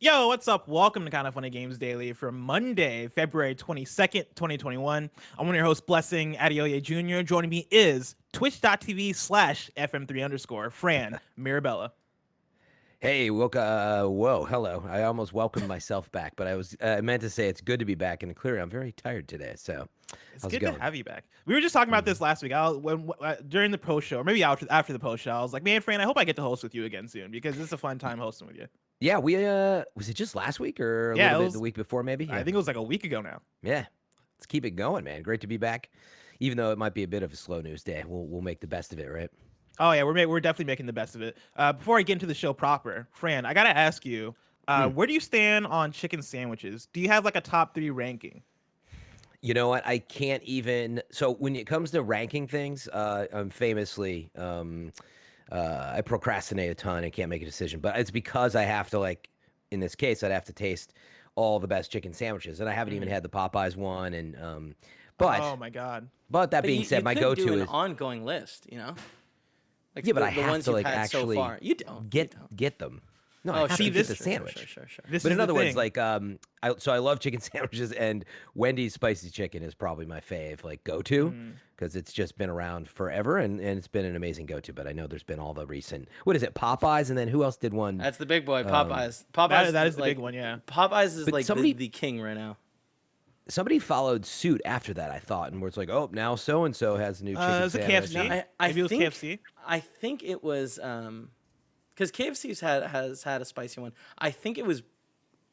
Yo, what's up? Welcome to Kind of Funny Games Daily for Monday, February 22nd, 2021. I'm one of your hosts, Blessing Adeoye Jr. Joining me is twitch.tv/FM3_ Fran Mirabella. Hey, whoa, hello. I almost welcomed myself back, but I meant to say it's good to be back, and clearly I'm very tired today. So, It's how's it good to going? have you back. We were just talking about this last week. During the post show, or maybe after the post show, I was like, man, Fran, I hope I get to host with you again soon because it's a fun time hosting with you. Yeah, we was it just last week or a Yeah, little it bit was, the week before maybe? I Yeah. think it was like a week ago now. Yeah. Let's keep it going, man. Great to be back. Even though it might be a bit of a slow news day, we'll make the best of it, right? Oh yeah, we're definitely making the best of it. Before I get into the show proper, Fran, I gotta ask you, where do you stand on chicken sandwiches? Do you have like a top 3 ranking? You know what? I can't even. So when it comes to ranking things, I'm famously, I procrastinate a ton and can't make a decision. But it's because I have to, like, in this case, I'd have to taste all the best chicken sandwiches, and I haven't even had the Popeyes one. And but Oh my God. but that But being you said, my could go-to do an is ongoing list, you know? Like yeah, but the, I the have ones to you've like had actually so far. You don't. get them. No, I Oh, have see, to get this- the sure, sandwich. Sure. This But is in the other words, thing. like so I love chicken sandwiches, and Wendy's spicy chicken is probably my fave, like go-to, because it's just been around forever, and it's been an amazing go-to. But I know there's been all the recent, what is it, Popeyes, and then who else did one? That's the big boy, Popeyes. Popeyes that is the like, big one, yeah. Popeyes is But like somebody- the king right now. Somebody followed suit after that, I thought, and where it's like, oh, now so and so has a new chicken is it sandwich. KFC? I Maybe it was think, KFC? I think it was because KFC's has had a spicy one. I think it was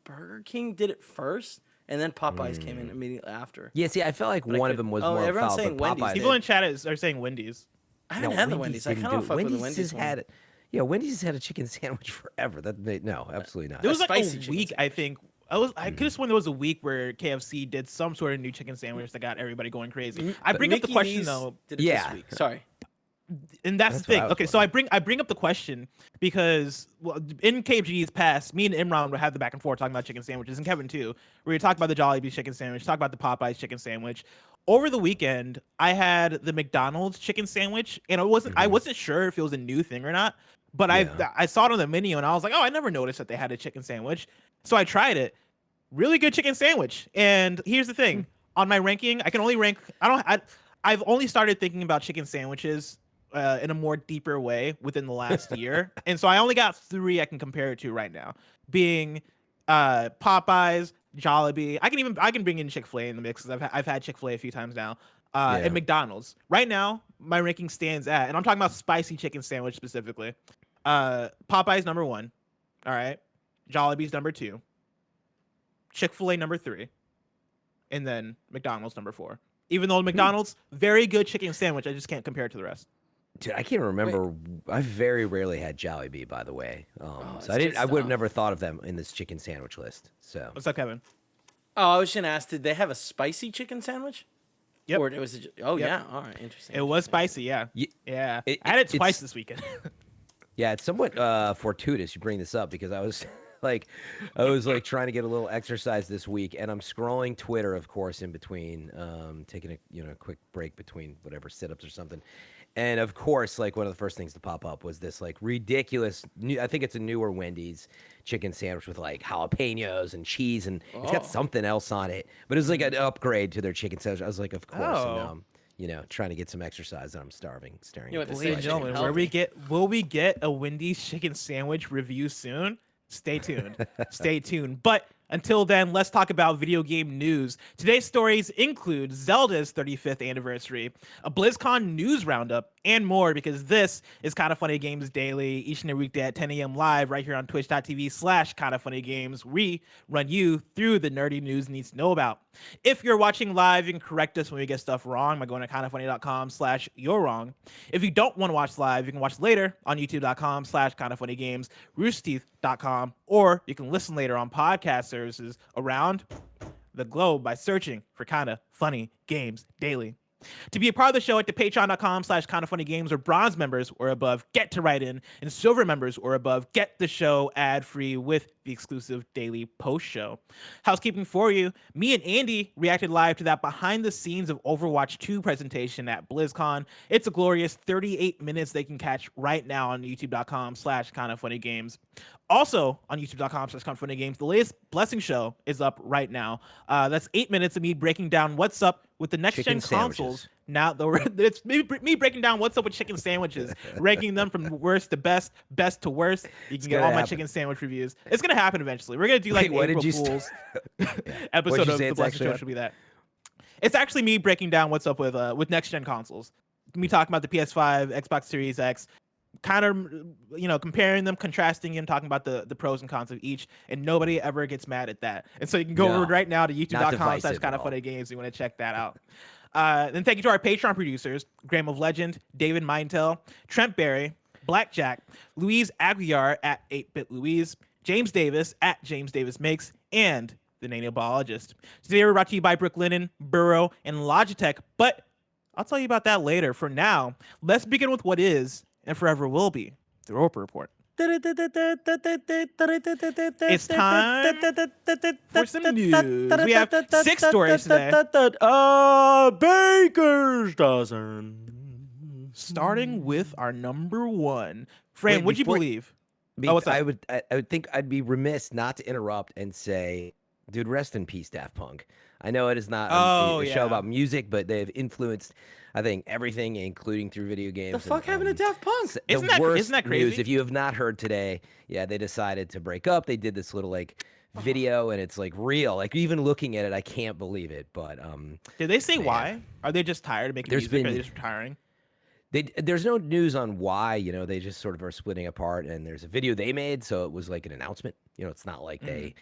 Burger King did it first, and then Popeyes came in immediately after. Yeah, see, I felt like one of them was more everyone's followed, saying but Wendy's Popeyes. People in chat are saying Wendy's. I haven't had the Wendy's. I didn't kind of do it. fuck with the Wendy's Wendy's has one. had it. Yeah, Wendy's has had a chicken sandwich forever. No, absolutely not. There was like spicy a chicken week, I think. I could have sworn there was a week where KFC did some sort of new chicken sandwich that got everybody going crazy. I bring up the Mickey question D's though, Did it Yeah. this week. Sorry. and that's That's the what thing. I was Okay, so I bring up the question because in KFG's past, me and Imran would have the back and forth talking about chicken sandwiches, and Kevin too. Where we talk about the Jollibee chicken sandwich, talk about the Popeyes chicken sandwich. Over the weekend, I had the McDonald's chicken sandwich, and I wasn't sure if it was a new thing or not. But Yeah. I saw it on the menu, and I was like, oh, I never noticed that they had a chicken sandwich. So I tried it. Really good chicken sandwich. And here's the thing: on my ranking, I can only rank. I've only started thinking about chicken sandwiches in a more deeper way within the last year, and so I only got 3 I can compare it to right now, being Popeyes, Jollibee. I can bring in Chick-fil-A in the mix because I've had Chick-fil-A a few times now, Yeah. and McDonald's. Right now, my ranking stands at, and I'm talking about spicy chicken sandwich specifically. Popeyes number 1. All right, Jollibee's number 2. Chick-fil-A number 3, and then McDonald's number 4. Even though McDonald's, very good chicken sandwich, I just can't compare it to the rest. Dude, I can't remember. I very rarely had Jollibee, by the way. it's So I didn't. good I would have stuff. never thought of them in this chicken sandwich list. So What's up, Kevin? Oh, I was gonna ask, did they have a spicy chicken sandwich? Yep. Or it was Yep. yeah, all right, interesting. It was spicy, yeah. Ye- Yeah. it- I had it it's- twice this weekend. yeah, it's somewhat fortuitous you bring this up because I was I was like trying to get a little exercise this week, and I'm scrolling Twitter, of course, in between, taking a quick break between whatever sit-ups or something. And of course, like one of the first things to pop up was this like ridiculous new, I think it's a newer Wendy's chicken sandwich with like jalapenos and cheese, and it's got Oh. something else on it. But it was like an upgrade to their chicken sandwich. I was like, of course. And Oh. now I'm, trying to get some exercise, and I'm starving, staring. You know at what this they Ladies say, and sandwich. gentlemen, will we get a Wendy's chicken sandwich review soon? Stay tuned. Stay tuned. But until then, let's talk about video game news. Today's stories include Zelda's 35th anniversary, a BlizzCon news roundup, and more, because this is Kind of Funny Games Daily, each and every weekday at 10 a.m. live right here on twitch.tv/kindoffunnygames. We run you through the nerdy news you need to know about. If you're watching live, you can correct us when we get stuff wrong by going to kindoffunny.com/you're wrong. If you don't want to watch live, you can watch later on youtube.com/kindoffunnygames, roosterteeth.com, or you can listen later on podcast services around the globe by searching for Kinda Funny Games Daily. To be a part of the show, at the patreon.com/kindoffunnygames, where bronze members or above get to write in, and silver members or above get the show ad-free with the exclusive daily post show. Housekeeping for you, me and Andy reacted live to that behind the scenes of Overwatch 2 presentation at BlizzCon. It's a glorious 38 minutes they can catch right now on youtube.com/kindoffunnygames. Also on youtube.com/ConFunnyGames, the latest Blessing Show is up right now. That's 8 minutes of me breaking down what's up with the next-gen consoles. Now, it's me breaking down what's up with chicken sandwiches, ranking them from worst to best, best to worst. You can get all my chicken sandwich reviews. It's going to happen eventually. We're going to do like April Fool's episode of the Blessing Show should be that. It's actually me breaking down what's up with next-gen consoles. Me talking about the PS5, Xbox Series X, kind of comparing them, contrasting them, talking about the pros and cons of each, and nobody ever gets mad at that. And so you can go over right now to youtube.com/kindoffunnygames if you want to check that out. Then thank you to our Patreon producers, Graham of Legend, David Mintel, Trent Berry, Blackjack, Louise Aguiar at 8-Bit Louise, James Davis at James Davis Makes, and the Nanobiologist. Today we're brought to you by Brooklinen, Burrow, and Logitech, but I'll tell you about that later. For now, let's begin with what is and forever will be the Roper Report. It's time for some news. We have 6 stories today. Baker's dozen. Starting with our number 1. Fran, would you believe? What's up? I would think I'd be remiss not to interrupt and say, dude, rest in peace, DaftPunk. I know it is not a show about music, but they've influenced, I think, everything, including through video games. The fuck happened to Daft Punk? Isn't that crazy? News, if you have not heard today, they decided to break up. They did this little video, and it's real. Like even looking at it, I can't believe it. But did they say why? Are they just tired of making music? Or are they just retiring? There's no news on why. They just sort of are splitting apart. And there's a video they made, so it was like an announcement. It's not like they.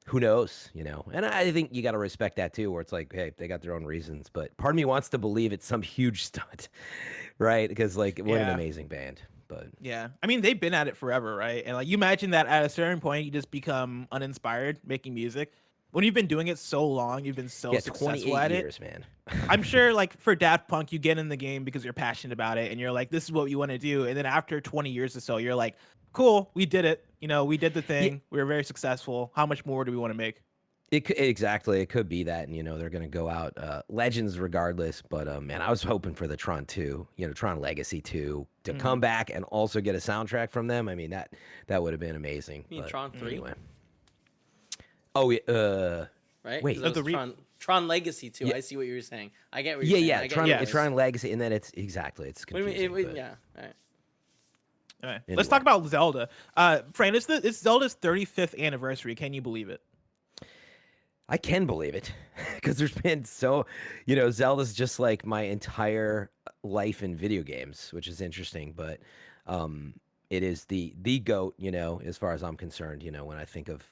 Who knows, And I think you got to respect that too, where it's like, hey, they got their own reasons. But part of me wants to believe it's some huge stunt, right? Because what an amazing band. But yeah, I mean, they've been at it forever, right? And you imagine that at a certain point, you just become uninspired making music. When you've been doing it so long, you've been so successful at years, man. I'm sure, for Daft Punk, you get in the game because you're passionate about it, and you're like, this is what you want to do. And then after 20 years or so, you're like, cool, we did it. We did the thing. We were very successful. How much more do we want to make? Exactly. It could be that, and they're going to go out legends regardless. But man, I was hoping for the Tron 2, Tron Legacy 2 to come back and also get a soundtrack from them. I mean, that would have been amazing. You mean Tron 3? Anyway. Oh, right? Wait, Tron Legacy 2. Yeah. I see what you were saying. I get what you're saying. Yeah, Tron Legacy, and then it's confusing. All right. All right. Anyway. Let's talk about Zelda. Fran, it's Zelda's 35th anniversary. Can you believe it? I can believe it because there's been Zelda's just like my entire life in video games, which is interesting. But it is the GOAT, as far as I'm concerned. When I think of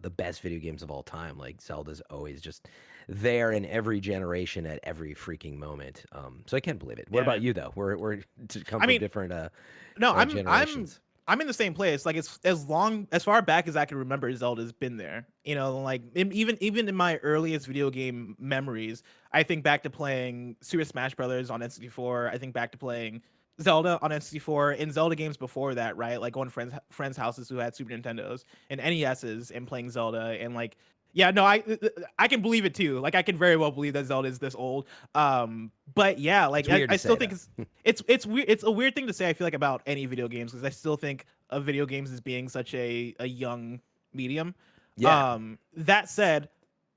the best video games of all time, Zelda's always just there in every generation at every freaking moment. So I can't believe it. What about you though? We're from different. I'm in the same place. It's as far back as I can remember, Zelda's been there. Even in my earliest video game memories, I think back to playing Super Smash Brothers on N64. I think back to playing Zelda on N64 and Zelda games before that, right? Going to friends' houses who had Super Nintendos and NESs and playing Zelda and I can believe it too. I can very well believe that Zelda is this old. But yeah, I still think it's weird. It's a weird thing to say. I feel about any video games because I still think of video games as being such a young medium. Yeah. That said,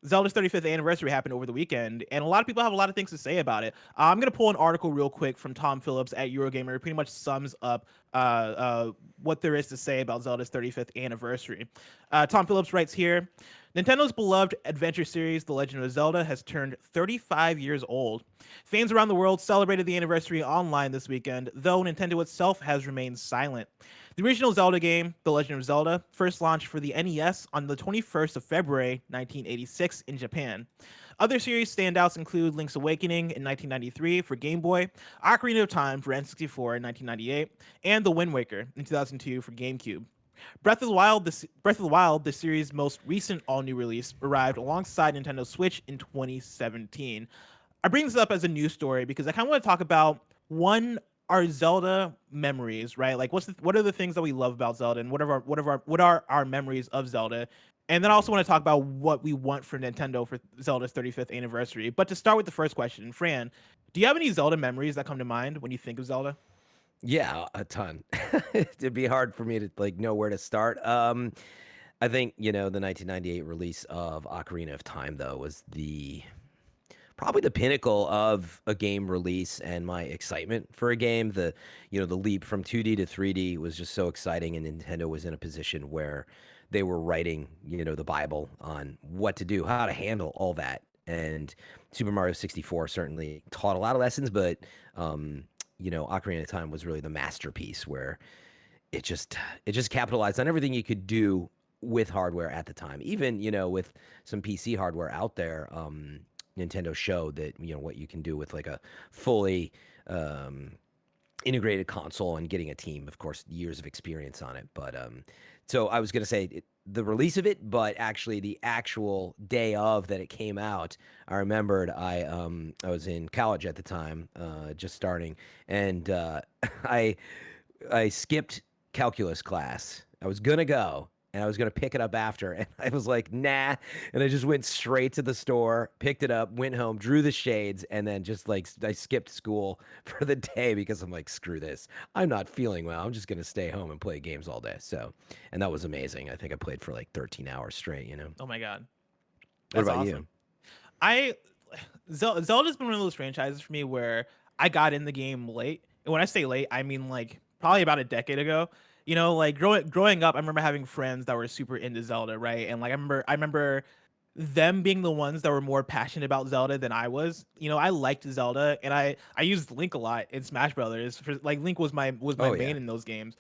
Zelda's 35th anniversary happened over the weekend, and a lot of people have a lot of things to say about it. I'm going to pull an article real quick from Tom Phillips at Eurogamer. It pretty much sums up what there is to say about Zelda's 35th anniversary. Tom Phillips writes here, Nintendo's beloved adventure series, The Legend of Zelda, has turned 35 years old. Fans around the world celebrated the anniversary online this weekend, though Nintendo itself has remained silent. The original Zelda game, The Legend of Zelda, first launched for the NES on the 21st of February, 1986 in Japan. Other series standouts include Link's Awakening in 1993 for Game Boy, Ocarina of Time for N64 in 1998, and The Wind Waker in 2002 for GameCube. Breath of the Wild, the series' most recent all-new release, arrived alongside Nintendo Switch in 2017. I bring this up as a news story because I kind of want to talk about our Zelda memories, right? What are the things that we love about Zelda, and what are our memories of Zelda? And then I also want to talk about what we want for Nintendo for Zelda's 35th anniversary. But to start with the first question, Fran, do you have any Zelda memories that come to mind when you think of Zelda? Yeah, a ton. It'd be hard for me to like know where to start. I think, the 1998 release of Ocarina of Time though was the probably the pinnacle of a game release and my excitement for a game. The leap from 2D to 3D was just so exciting, and Nintendo was in a position where they were writing, the Bible on what to do, how to handle all that. And Super Mario 64 certainly taught a lot of lessons, but Ocarina of Time was really the masterpiece where it just capitalized on everything you could do with hardware at the time. Even, with some PC hardware out there, Nintendo showed that, what you can do with like a fully integrated console and getting a team, of course, years of experience on it. But so I was going to say the release of it, but actually the actual day of that it came out, I remembered I was in college at the time, just starting, and I I skipped calculus class. I was gonna go and I was gonna pick it up after, and I was like, nah. And I just went straight to the store, picked it up, went home, drew the shades, and then just like I skipped school for the day because I'm like, screw this. I'm not feeling well. I'm just gonna stay home and play games all day. So, and that was amazing. I think I played for like 13 hours straight. Oh my god, What that's about awesome. you? I Zelda's been one of those franchises for me where I got in the game late. And when I say late, I mean like probably about a decade ago. Like growing up, I remember having friends that were super into Zelda, right? And like I remember them being the ones that were more passionate about Zelda than I was. I liked Zelda, and I used Link a lot in Smash Brothers. For like Link was my Oh main yeah. in those games.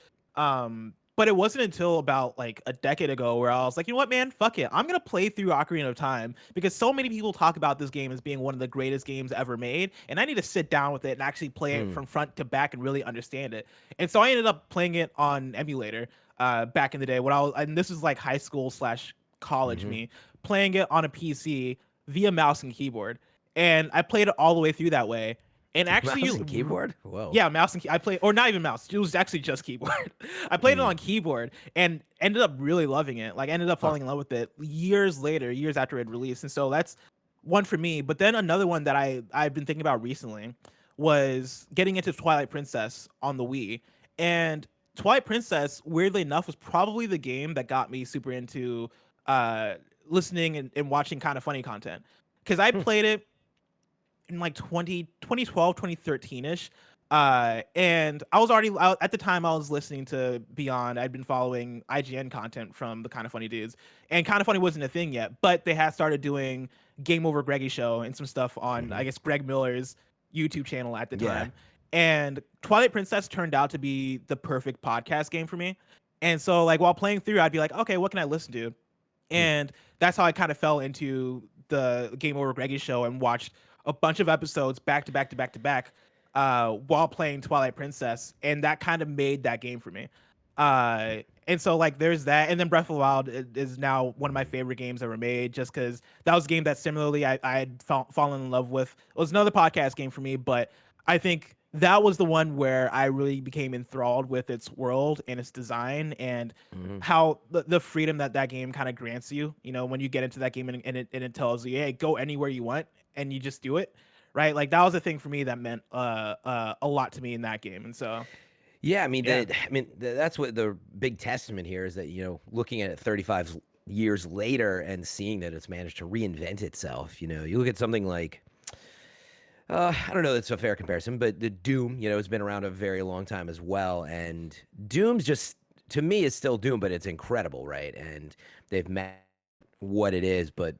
But it wasn't until about like a decade ago where I was like, you know what, man, fuck it, I'm gonna play through Ocarina of Time because so many people talk about this game as being one of the greatest games ever made, and I need to sit down with it and actually play it Mm. from front to back and really understand it. And so I ended up playing it on emulator back in the day when and this is like high school slash college Mm-hmm. me, playing it on a PC via mouse and keyboard, and I played it all the way through that way. And actually, Mouse and keyboard? Whoa. yeah, mouse and I played, or not even mouse. It was actually just keyboard. I played it Mm. on keyboard and ended up really loving it. Like, ended up Huh. falling in love with it years later, years after it released. And so that's one for me. But then another one that I've been thinking about recently was getting into Twilight Princess on the Wii. And Twilight Princess, weirdly enough, was probably the game that got me super into uh listening and watching kind of funny content. Because I Hmm. played it in like 2012, 2013ish. And I was already at the time I was listening to Beyond. I'd been following IGN content from the Kind of Funny dudes, and Kind of Funny wasn't a thing yet, but they had started doing Game Over Greggy show and some stuff on, Mm-hmm. I guess, Greg Miller's YouTube channel at the Yeah. time. And Twilight Princess turned out to be the perfect podcast game for me. And so like while playing through, I'd be like, okay, what can I listen to? Mm. And that's how I kind of fell into the Game Over Greggy show and watched a bunch of episodes back to back to back to back while playing Twilight Princess, and that kind of made that game for me. And so like there's that, and then Breath of the Wild is now one of my favorite games ever made, just because that was a game that similarly I had fallen in love with. It was another podcast game for me, but I think that was the one where I really became enthralled with its world and its design and Mm-hmm. how the freedom that that game kind of grants you. When you get into that game and it tells you, hey, go anywhere you want, and you just do it, right? Like that was a thing for me that meant a lot to me in that game. And so Yeah, I mean, yeah. that's what the big testament here is that, looking at it 35 years later and seeing that it's managed to reinvent itself. You look at something like, I don't know, that's a fair comparison, but the Doom, has been around a very long time as well. And Doom's just, to me, is still Doom, but it's incredible, right? And they've met what it is, but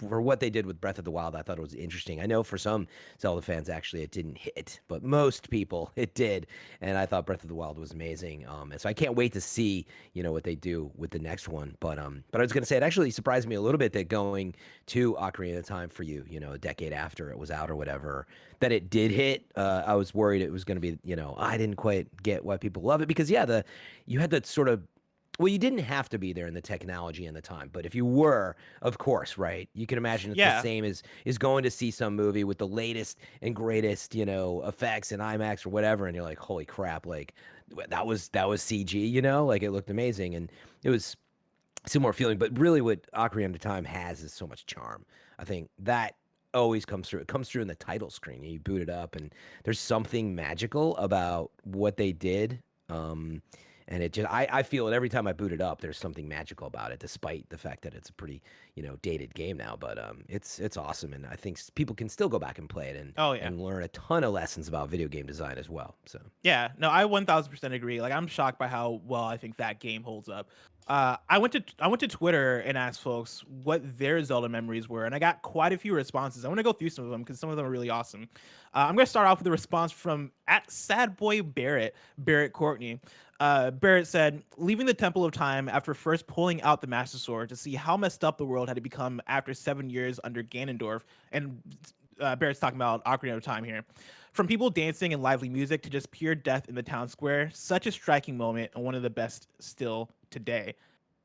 for what they did with Breath of the Wild, I thought it was interesting. I know for some Zelda fans, actually, it didn't hit, but most people it did, and I thought Breath of the Wild was amazing. And so I can't wait to see, what they do with the next one. But I was gonna say it actually surprised me a little bit that going to Ocarina of Time for you, a decade after it was out or whatever, that it did hit. I was worried it was gonna be, I didn't quite get why people love it because yeah, you had that sort of well, you didn't have to be there in the technology and the time, but if you were, of course, right? You can imagine it's the Yeah. same as is going to see some movie with the latest and greatest, effects in IMAX or whatever, and you're like, holy crap, like that was CG, like it looked amazing, and it was similar feeling. But really, what Ocarina of Time has is so much charm. I think that always comes through. It comes through in the title screen. You boot it up, and there's something magical about what they did. And it just, I feel it every time I boot it up. There's something magical about it, despite the fact that it's a pretty, dated game now. But it's awesome, and I think people can still go back and play it and learn a ton of lessons about video game design as well. So Yeah, no, I 1000% agree. Like, I'm shocked by how well I think that game holds up. I went to Twitter and asked folks what their Zelda memories were, and I got quite a few responses. I want to go through some of them because some of them are really awesome. I'm gonna start off with a response from Barrett Courtney. Barrett said, "Leaving the Temple of Time after first pulling out the Master Sword to see how messed up the world had become after 7 years under Ganondorf." And Barrett's talking about Ocarina of Time here. From people dancing and lively music to just pure death in the town square, such a striking moment and one of the best still today.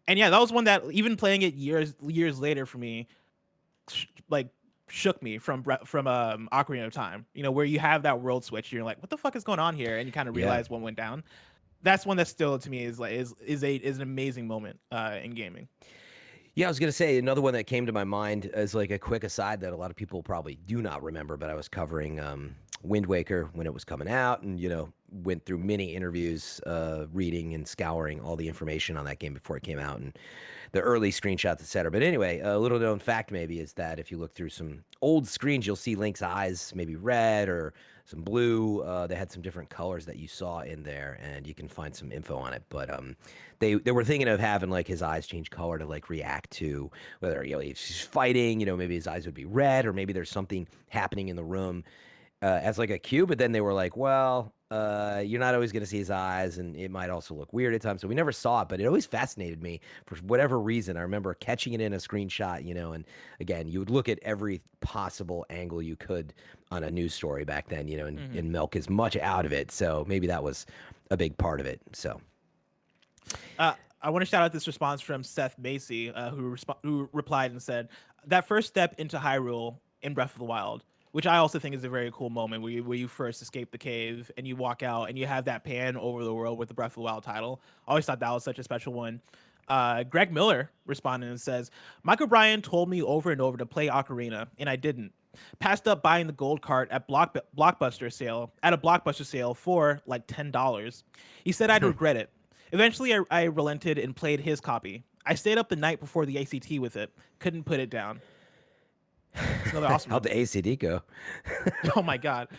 And yeah, that was one that even playing it years later for me, shook me from Ocarina of Time. Where you have that world switch, you're like, what the fuck is going on here? And you kind of realize what went down. That's one that still to me is an amazing moment in gaming. Yeah, I was gonna say another one that came to my mind as like a quick aside that a lot of people probably do not remember, but I was covering Wind Waker when it was coming out, and went through many interviews, reading and scouring all the information on that game before it came out, and the early screenshots, etc. But anyway, a little known fact maybe is that if you look through some old screens, you'll see Link's eyes maybe red or some blue. They had some different colors that you saw in there, and you can find some info on it. But they were thinking of having like his eyes change color to like react to whether he's fighting. Maybe his eyes would be red, or maybe there's something happening in the room as like a cue. But then they were like, well, you're not always going to see his eyes, and it might also look weird at times. So we never saw it, but it always fascinated me for whatever reason. I remember catching it in a screenshot, and again, you would look at every possible angle you could on a news story back then, and milk as much out of it. So maybe that was a big part of it. So I want to shout out this response from Seth Macy, who replied and said, "That first step into Hyrule in Breath of the Wild, which I also think is a very cool moment where you first escape the cave and you walk out and you have that pan over the world with the Breath of the Wild title. I always thought that was such a special one." Greg Miller responded and says, "Mike O'Brien told me over and over to play Ocarina, and I didn't. Passed up buying the gold cart at a Blockbuster sale for like $10. He said I'd regret it. Eventually, I relented and played his copy. I stayed up the night before the ACT with it. Couldn't put it down." It's another awesome How'd the ACT go? Oh my god.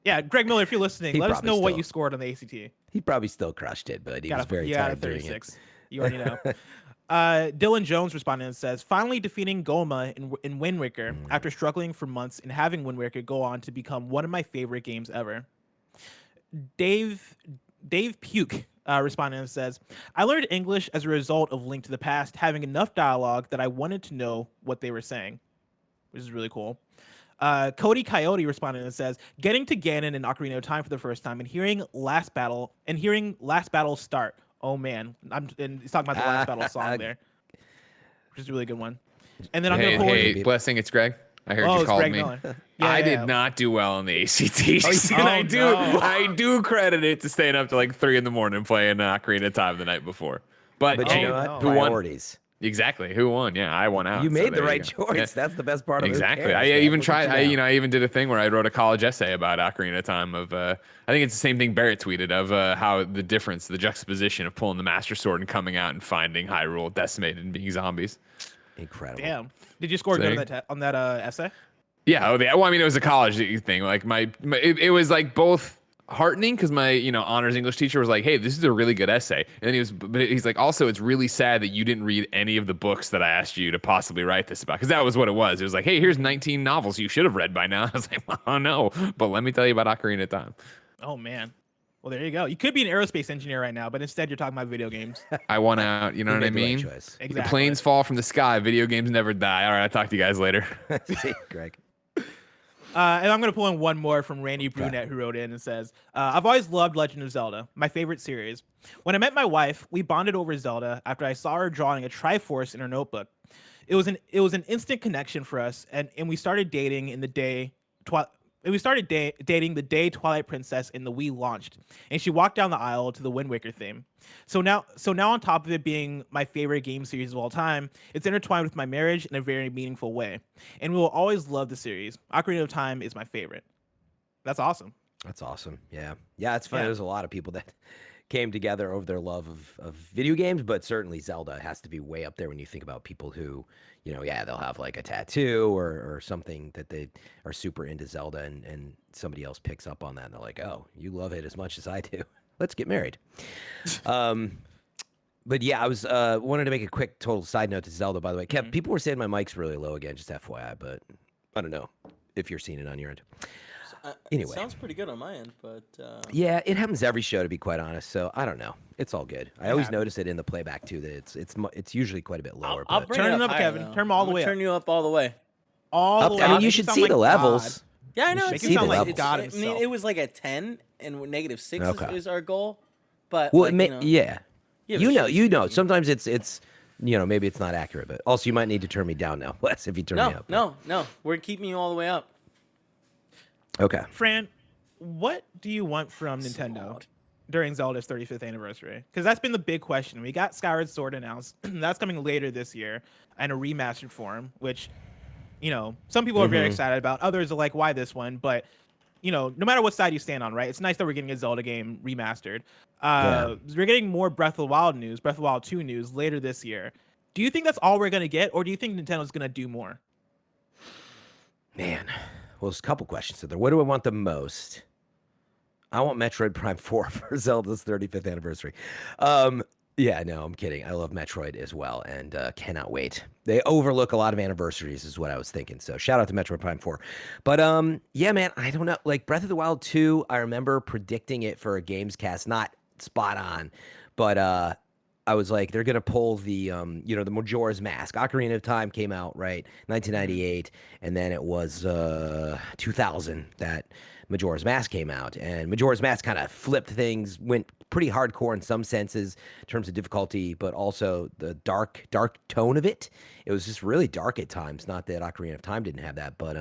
Yeah, Greg Miller, if you're listening, let us know what you scored on the ACT. He probably still crushed it, but he was very tired doing it. You already know. Dylan Jones responded and says, "Finally defeating Goma in Wind Waker after struggling for months and having Wind Waker go on to become one of my favorite games ever." Dave Puke responded and says, "I learned English as a result of Link to the Past, having enough dialogue that I wanted to know what they were saying," which is really cool. Cody Coyote responded and says, "Getting to Ganon in Ocarina of Time for the first time and hearing Last Battle start. Oh man," and he's talking about the Last Battle song there, which is a really good one. And then I'm gonna pull Hey, Blessing, it's Greg. I heard you called me. I did not do well on the ACTs, and I do credit it to staying up to like 3 a.m. playing Ocarina of Time the night before. But you know what? Priorities. Exactly. Who won? Yeah, I won out. You made the right choice. Yeah. That's the best part of it. Exactly. I even tried. I even did a thing where I wrote a college essay about Ocarina of Time. I think it's the same thing Barrett tweeted of how the difference, the juxtaposition of pulling the Master Sword and coming out and finding Hyrule decimated and being zombies. Incredible. Damn. Did you score good on that essay? Yeah. Well, I mean, it was a college thing. Like it was like both heartening because my honors English teacher was like, "Hey, this is a really good essay," and he's like, "Also, it's really sad that you didn't read any of the books that I asked you to possibly write this about," because that was what it was. It was like, "Hey, here's 19 novels you should have read by now." I was like, "Oh no," but let me tell you about Ocarina of Time. Oh man. Well, there you go. You could be an aerospace engineer right now, but instead you're talking about video games. I won out. You know what I mean? Right choice. Exactly. The planes fall from the sky. Video games never die. All right, I'll talk to you guys later. See, Greg. And I'm going to pull in one more from Randy Brunette, who wrote in and says, "I've always loved Legend of Zelda, my favorite series. When I met my wife, we bonded over Zelda after I saw her drawing a Triforce in her notebook. It was an instant connection for us, and we started dating in the day we started dating the day Twilight Princess in the Wii launched, and she walked down the aisle to the Wind Waker theme. So now on top of it being my favorite game series of all time, it's intertwined with my marriage in a very meaningful way, and we will always love the series. Ocarina of Time is my favorite. That's awesome. That's awesome. Yeah. Yeah, it's funny. Yeah. There's a lot of people that came together over their love of video games, but certainly Zelda has to be way up there when you think about people who, yeah, they'll have like a tattoo or something that they are super into Zelda, and somebody else picks up on that and they're like, oh, you love it as much as I do. Let's get married. But yeah, I was wanted to make a quick total side note to Zelda, by the way. Kev, people were saying my mic's really low again, just FYI, but I don't know if you're seeing it on your end. Anyway. It sounds pretty good on my end, but yeah, it happens every show, to be quite honest. So I don't know. It's all good. I always notice it in the playback too that it's usually quite a bit lower. I'll but bring Turn it it up, higher, Kevin. though. Turn them all the way up. Turn you up all the way. All the way. I mean, up. you Make it should sound see like the God. levels. Yeah, I know. should It see seems the like levels. God I mean, himself. it was like a 10, and -6 Okay. is our goal. But Well, like, yeah. you have a You know, shitty screen. Sometimes it's maybe it's not accurate, but also you might need to turn me down now, Wes, if you turn me up. No. We're keeping you all the way up. Okay. Fran, what do you want from Nintendo during Zelda's 35th anniversary? Because that's been the big question. We got Skyward Sword announced. That's coming later this year in a remastered form, which, some people are very excited about. Others are like, why this one? But, no matter what side you stand on, right? It's nice that we're getting a Zelda game remastered. We're getting more Breath of the Wild news, Breath of the Wild 2 news later this year. Do you think that's all we're going to get, or do you think Nintendo's going to do more? Man, well, there's a couple questions there. What do I want the most? I want Metroid Prime 4 for Zelda's 35th anniversary. Yeah, no, I'm kidding. I love Metroid as well, and cannot wait. They overlook a lot of anniversaries, is what I was thinking. So shout out to Metroid Prime 4. But yeah, man, I don't know. Like Breath of the Wild 2, I remember predicting it for a Gamescast, not spot on, but I was like, they're gonna pull the the Majora's Mask. Ocarina of Time came out, right, 1998, and then it was 2000 that Majora's Mask came out, and Majora's Mask kind of flipped things, went pretty hardcore in some senses in terms of difficulty, but also the dark tone of it. It was just really dark at times. Not that Ocarina of Time didn't have that, but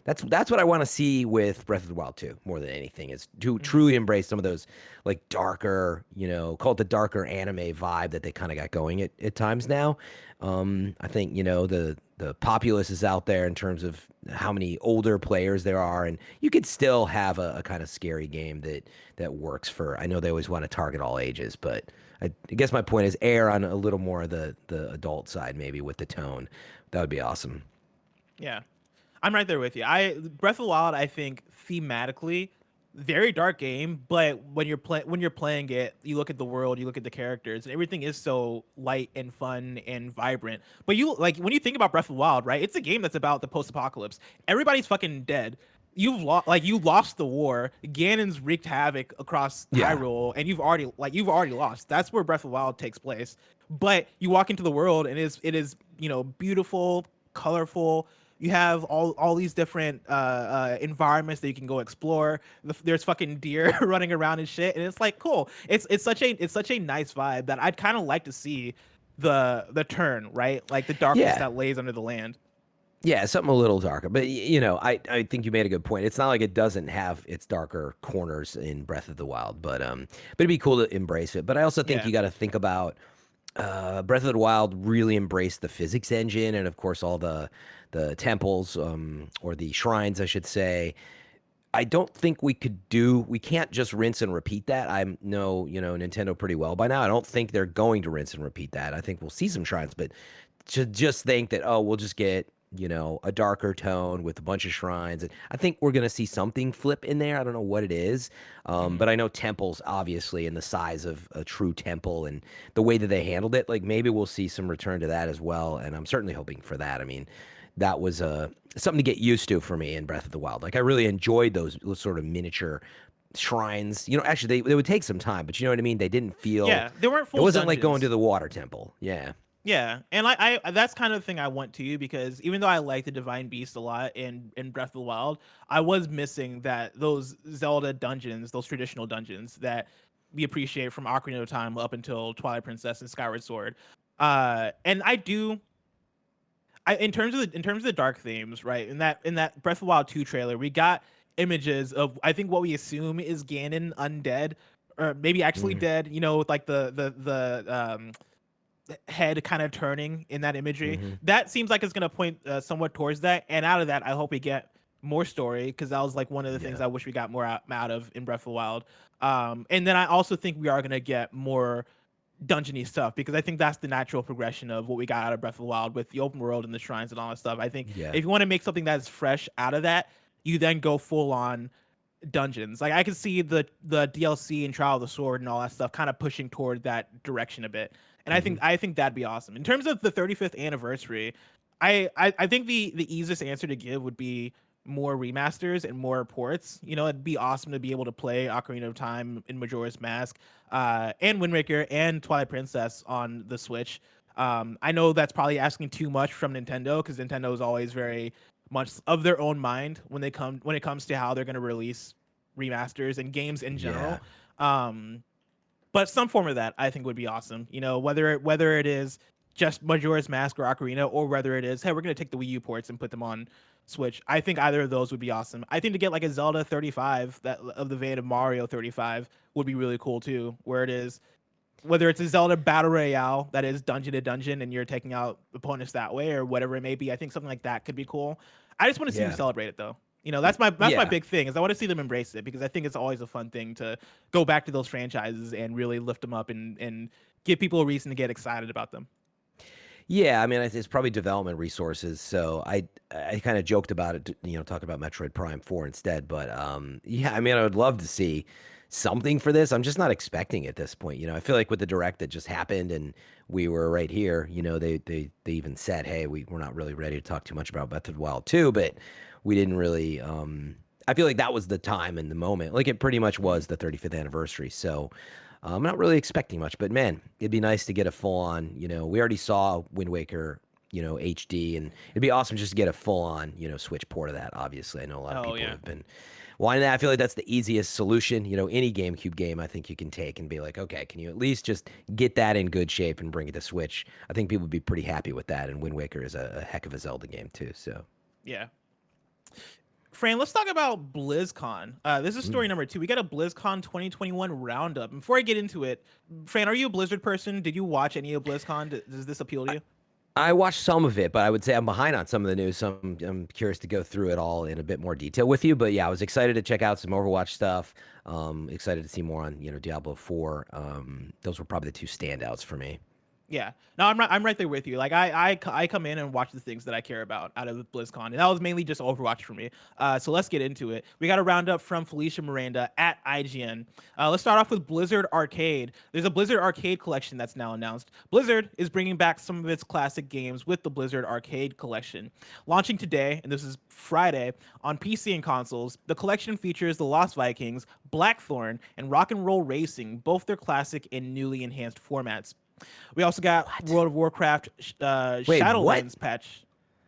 that's what I want to see with Breath of the Wild 2 more than anything, is to truly embrace some of those like darker, call it the darker anime vibe that they kind of got going at times now. I think the populace is out there in terms of how many older players there are, and you could still have a kind of scary game that works for. I know they always want to target all ages, but I guess my point is err on a little more of the adult side, maybe with the tone. That would be awesome. Yeah, I'm right there with you. Breath of the Wild, I think thematically, very dark game, but when you're playing it, you look at the world, you look at the characters, and everything is so light and fun and vibrant. But when you think about Breath of the Wild, right? It's a game that's about the post-apocalypse. Everybody's fucking dead. You lost the war. Ganon's wreaked havoc across Hyrule, and you've already lost. That's where Breath of the Wild takes place. But you walk into the world, and it is beautiful, colorful. You have all these different environments that you can go explore. There's fucking deer running around and shit, and it's like cool. It's such a nice vibe that I'd kind of like to see the turn, right? Like the darkness that lays under the land. Yeah, something a little darker. But, I think you made a good point. It's not like it doesn't have its darker corners in Breath of the Wild, but it'd be cool to embrace it. But I also think you got to think about Breath of the Wild really embraced the physics engine, and, of course, all the temples or the shrines, I should say. I don't think we can't just rinse and repeat that. I know, Nintendo pretty well by now. I don't think they're going to rinse and repeat that. I think we'll see some shrines, but to just think that, we'll just get a darker tone with a bunch of shrines. And I think we're going to see something flip in there. I don't know what it is. But I know temples, obviously, and the size of a true temple and the way that they handled it, like maybe we'll see some return to that as well. And I'm certainly hoping for that. I mean, that was something to get used to for me in Breath of the Wild. Like I really enjoyed those sort of miniature shrines. Actually they would take some time, but you know what I mean? They didn't feel, they weren't full it wasn't like dungeons. going to the water temple. Yeah. Yeah, and I that's kind of the thing I want too, because even though I like the Divine Beast a lot in Breath of the Wild, I was missing those Zelda dungeons, those traditional dungeons that we appreciate from Ocarina of Time up until Twilight Princess and Skyward Sword. And in terms of the dark themes, right? In that Breath of the Wild 2 trailer, we got images of I think what we assume is Ganon undead, or maybe actually dead. You know, with like the head kind of turning in that imagery. That seems like it's gonna point somewhat towards that. And out of that, I hope we get more story, because that was like one of the things I wish we got more out of in Breath of the Wild. And then I also think we are gonna get more dungeony stuff, because I think that's the natural progression of what we got out of Breath of the Wild with the open world and the shrines and all that stuff. I think if you want to make something that's fresh out of that, you then go full on dungeons. Like I can see the DLC and Trial of the Sword and all that stuff kind of pushing toward that direction a bit. And I think that'd be awesome. In terms of the 35th anniversary, I think the easiest answer to give would be more remasters and more ports. You know, it'd be awesome to be able to play Ocarina of Time and Majora's Mask, and Wind Waker and Twilight Princess on the Switch. I know that's probably asking too much from Nintendo, because Nintendo is always very much of their own mind when it comes to how they're going to release remasters and games in general. But some form of that I think would be awesome. You know, whether it is just Majora's Mask or Ocarina, or whether it is, hey, we're going to take the Wii U ports and put them on Switch. I think either of those would be awesome. I think to get like a Zelda 35 that of the vein of Mario 35 would be really cool too, where it is, whether it's a Zelda battle royale that is dungeon to dungeon and you're taking out opponents that way, or whatever it may be. I think something like that could be cool. I just want to see them celebrate it though. You know, that's my big thing, is I want to see them embrace it, because I think it's always a fun thing to go back to those franchises and really lift them up and give people a reason to get excited about them. Yeah, I mean, it's probably development resources. So I kind of joked about it, you know, talking about Metroid Prime 4 instead. But yeah, I mean, I would love to see something for this. I'm just not expecting it at this point. You know, I feel like with the direct that just happened and we were right here, you know, they even said, hey, we're not really ready to talk too much about Breath of the Wild 2, but we didn't really. I feel like that was the time and the moment. Like it pretty much was the 35th anniversary. So I'm not really expecting much, but man, it'd be nice to get a full on, you know, we already saw Wind Waker, you know, HD, and it'd be awesome just to get a full on, you know, Switch port of that. Obviously, I know a lot of people have been wanting that. I feel like that's the easiest solution. You know, any GameCube game I think you can take and be like, okay, can you at least just get that in good shape and bring it to Switch? I think people would be pretty happy with that. And Wind Waker is a heck of a Zelda game too. So yeah. Fran, let's talk about BlizzCon. This is story number 2. We got a BlizzCon 2021 roundup. Before I get into it, Fran, are you a Blizzard person? Did you watch any of BlizzCon? Does this appeal to you? I watched some of it, but I would say I'm behind on some of the news. So I'm curious to go through it all in a bit more detail with you. But yeah, I was excited to check out some Overwatch stuff. Excited to see more on, you know, Diablo 4. Those were probably the two standouts for me. Yeah, no, I'm right there with you. Like I come in and watch the things that I care about out of BlizzCon, and that was mainly just Overwatch for me. So let's get into it. We got a roundup from Felicia Miranda at IGN. Let's start off with Blizzard Arcade. There's a Blizzard Arcade collection that's now announced. Blizzard is bringing back some of its classic games with the Blizzard Arcade collection. Launching today, and this is Friday, on PC and consoles, the collection features The Lost Vikings, Blackthorn, and Rock and Roll Racing, both their classic and newly enhanced formats. We also got World of Warcraft Shadowlands patch.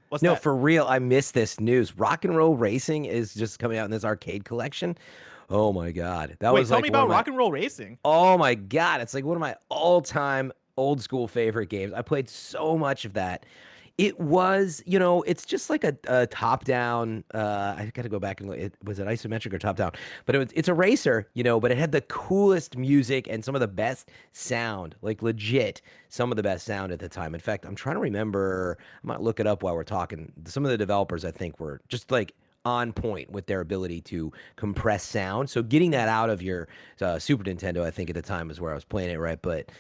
What's that? For real, I missed this news. Rock and Roll Racing is just coming out in this arcade collection. Oh my god, that was like, tell me about Rock and Roll Racing. Oh my god, it's like one of my all-time old school favorite games. I played so much of that. It was, you know, it's just like a top-down. I got to go back and look. Was it isometric or top-down? But it's a racer, you know. But it had the coolest music and some of the best sound, like legit, some of the best sound at the time. In fact, I'm trying to remember. I might look it up while we're talking. Some of the developers, I think, were just like on point with their ability to compress sound. So getting that out of your Super Nintendo, I think at the time is where I was playing it, right? But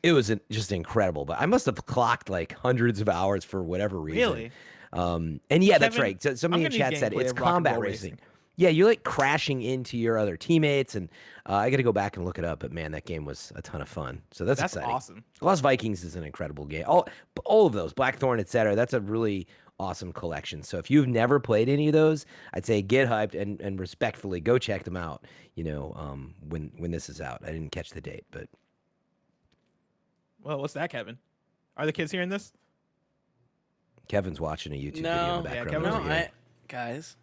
it was just incredible. But I must have clocked like hundreds of hours for whatever reason. Really? And yeah, Kevin, that's right. So somebody in chat said it's combat racing. Yeah, you're like crashing into your other teammates, and I got to go back and look it up. But man, that game was a ton of fun. So that's exciting. Awesome. Lost Vikings is an incredible game. All of those, Blackthorn, etc. That's a really awesome collection. So if you've never played any of those, I'd say get hyped and respectfully go check them out. You know, when this is out. I didn't catch the date, but well, what's that, Kevin? Are the kids hearing this? Kevin's watching a YouTube video in the background. Guys,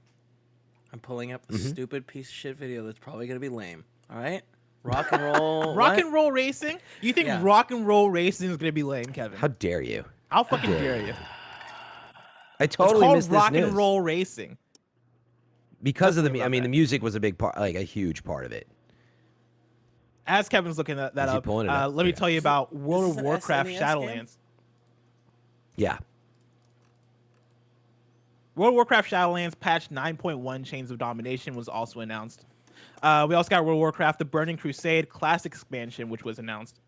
I'm pulling up the stupid piece of shit video that's probably gonna be lame. All right, Rock and Roll. Rock and Roll Racing? You think Rock and Roll Racing is gonna be lame, Kevin? How dare you? How fucking dare you? I totally missed this Rock news. and Roll Racing. because of Definitely the. I love mean, that. the music was a big part, like a huge part of it. As Kevin's looking that Is he up, pulling it up? let me Yeah. tell you about World this of an Warcraft SNES game? Shadowlands. Yeah. World of Warcraft Shadowlands patch 9.1 Chains of Domination was also announced. We also got World of Warcraft The Burning Crusade Classic expansion, which was announced.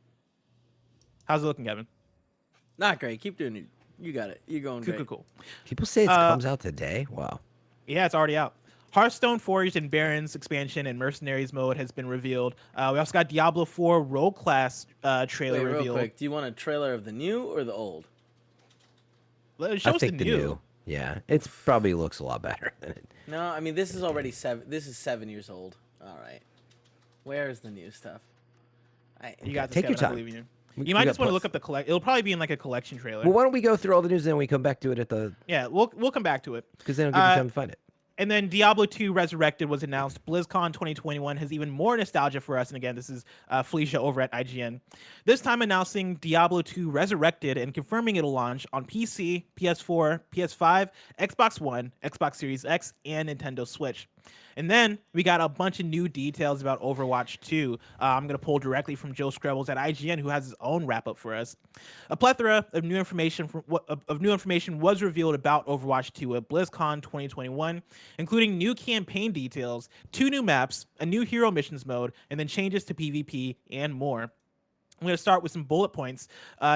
How's it looking, Kevin? Not great. Keep doing it. You got it. You're going Cool, great. cool. People say it comes out today. Wow. Yeah, it's already out. Hearthstone Forged and Barons expansion and Mercenaries mode has been revealed. We also got Diablo 4 role class trailer Wait, revealed. real quick. Do you want a trailer of the new or the old? It shows I think the new. Yeah, it's probably looks a lot better than it. No, I mean this is already 7. This is 7 years old. All right. Where is the new stuff? You got this, Take your Kevin, I time. believe in you. We You might got just want to plus- look up the collect. It'll probably be in like a collection trailer. Well, why don't we go through all the news and then we come back to it at the Yeah, we'll come back to it. because then it'll give you time to find it. And then Diablo 2 Resurrected was announced. BlizzCon 2021 has even more nostalgia for us. And again, this is Felicia over at IGN. This time announcing Diablo 2 Resurrected and confirming it'll launch on PC, PS4, PS5, Xbox One, Xbox Series X, and Nintendo Switch. And then we got a bunch of new details about Overwatch 2. I'm going to pull directly from Joe Screbbles at IGN, who has his own wrap-up for us. A plethora of new information was revealed about Overwatch 2 at BlizzCon 2021, including new campaign details, 2 new maps, a new hero missions mode, and then changes to PvP and more. I'm going to start with some bullet points.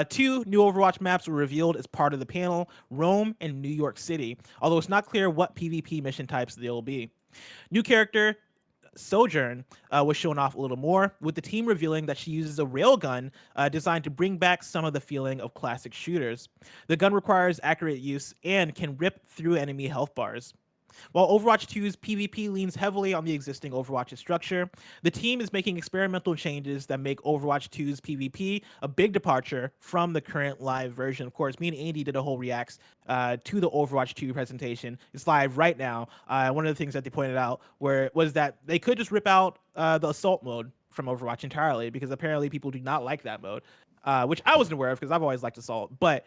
2 new Overwatch maps were revealed as part of the panel, Rome and New York City, although it's not clear what PvP mission types they'll be. New character, Sojourn, was shown off a little more, with the team revealing that she uses a railgun designed to bring back some of the feeling of classic shooters. The gun requires accurate use and can rip through enemy health bars. While Overwatch 2's PvP leans heavily on the existing Overwatch structure, the team is making experimental changes that make Overwatch 2's PvP a big departure from the current live version. Of course, me and Andy did a whole reacts to the Overwatch 2 presentation. It's live right now. One of the things that they pointed out was that they could just rip out the assault mode from Overwatch entirely, because apparently people do not like that mode, which I wasn't aware of because I've always liked assault, but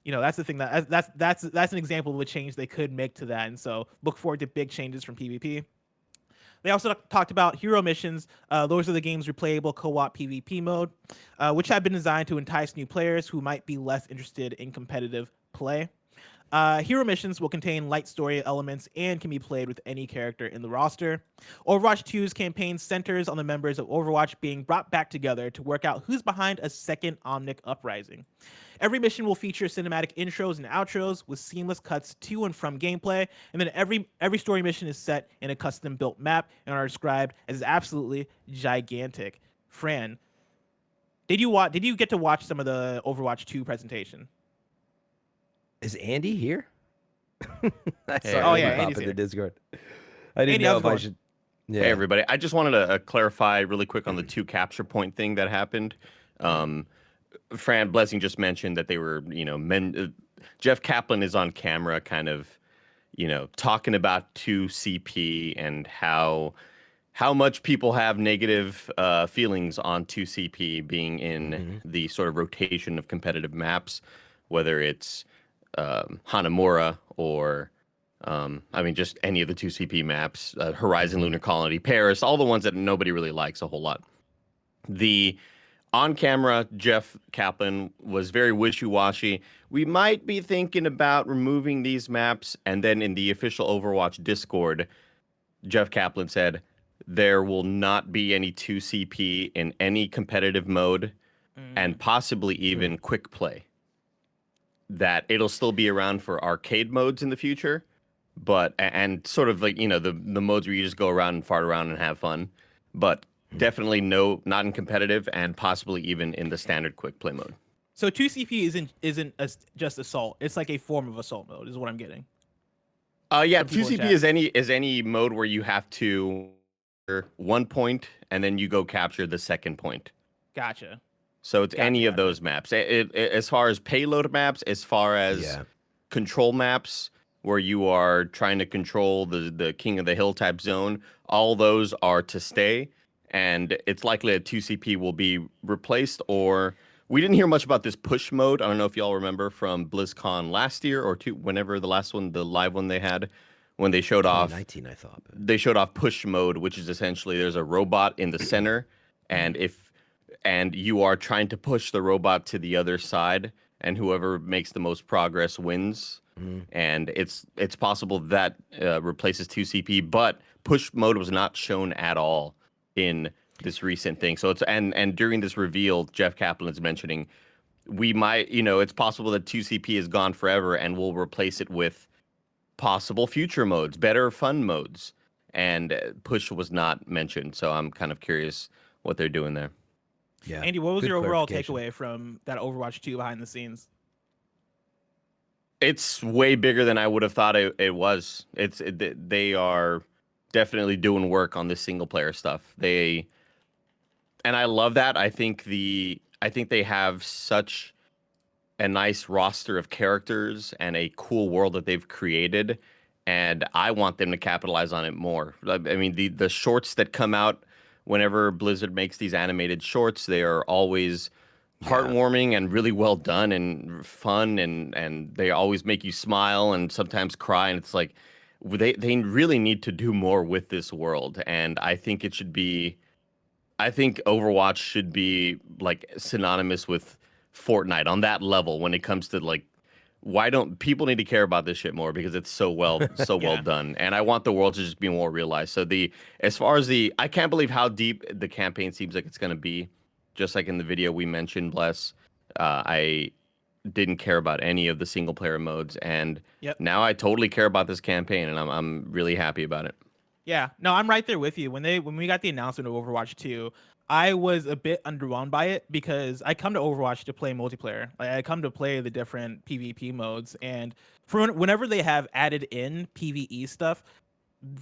that's the thing that's an example of a change they could make to that. And so look forward to big changes from PvP. They also talked about hero missions. Those are the game's replayable co-op PvP mode, which have been designed to entice new players who might be less interested in competitive play. Hero missions will contain light story elements and can be played with any character in the roster. Overwatch 2's campaign centers on the members of Overwatch being brought back together to work out who's behind a second Omnic uprising. Every mission will feature cinematic intros and outros with seamless cuts to and from gameplay, and then every story mission is set in a custom-built map and are described as absolutely gigantic. Fran, did you get to watch some of the Overwatch 2 presentation? Is Andy here? I Hey, saw him yeah, pop Andy's in here. the Discord. I didn't Andy, know how's if it I going? should. Yeah. Hey everybody! I just wanted to clarify really quick on the 2 capture point thing that happened. Fran Blessing just mentioned that they were, Jeff Kaplan is on camera, kind of, talking about 2CP and how much people have negative feelings on 2CP being in the sort of rotation of competitive maps, whether it's Hanamura or just any of the 2CP maps, Horizon, Lunar Colony, Paris, all the ones that nobody really likes a whole lot. The on-camera Jeff Kaplan was very wishy-washy. We might be thinking about removing these maps, and then in the official Overwatch Discord, Jeff Kaplan said there will not be any 2CP in any competitive mode, and possibly even quick play. That it'll still be around for arcade modes in the future, but and sort of like the modes where you just go around and fart around and have fun, but definitely not in competitive, and possibly even in the standard quick play mode. So 2CP isn't just assault. It's like a form of assault mode, is what I'm getting. Yeah, Some people in 2CP chat. is any mode where you have to 1 point and then you go capture the second point. Gotcha. So it's any of Gotcha. those maps. As far as payload maps, as far as control maps where you are trying to control the King of the Hill type zone, all those are to stay. And it's likely that 2CP will be replaced, or we didn't hear much about this push mode. I don't know if y'all remember from BlizzCon last year or whenever the last one, the live one they had, when they showed off 2019, I thought. But... they showed off push mode, which is essentially there's a robot in the center, and you are trying to push the robot to the other side, and whoever makes the most progress wins. And it's possible that replaces 2CP, but push mode was not shown at all in this recent thing. So it's and during this reveal, Jeff Kaplan is mentioning we might, it's possible that 2CP is gone forever, and we'll replace it with possible future modes, better fun modes. And push was not mentioned, so I'm kind of curious what they're doing there. Yeah. Andy, what was Good your overall clarification. takeaway from that Overwatch 2 behind the scenes? It's way bigger than I would have thought it was. They are definitely doing work on the single player stuff. And I love that. I think they have such a nice roster of characters and a cool world that they've created, and I want them to capitalize on it more. I mean, the shorts that come out whenever Blizzard makes these animated shorts, they are always heartwarming and really well done and fun, and they always make you smile and sometimes cry, and it's like they really need to do more with this world. And I think Overwatch should be like synonymous with Fortnite on that level when it comes to like, why don't people need to care about this shit more, because it's so well done, and I want the world to just be more realized. So I can't believe how deep the campaign seems like it's going to be. Just like in the video we mentioned, Bless, I didn't care about any of the single player modes, and now I totally care about this campaign, and I'm really happy about it. Yeah, no, I'm right there with you. When we got the announcement of Overwatch 2, I was a bit underwhelmed by it, because I come to Overwatch to play multiplayer. Like, I come to play the different PvP modes, and whenever they have added in PvE stuff,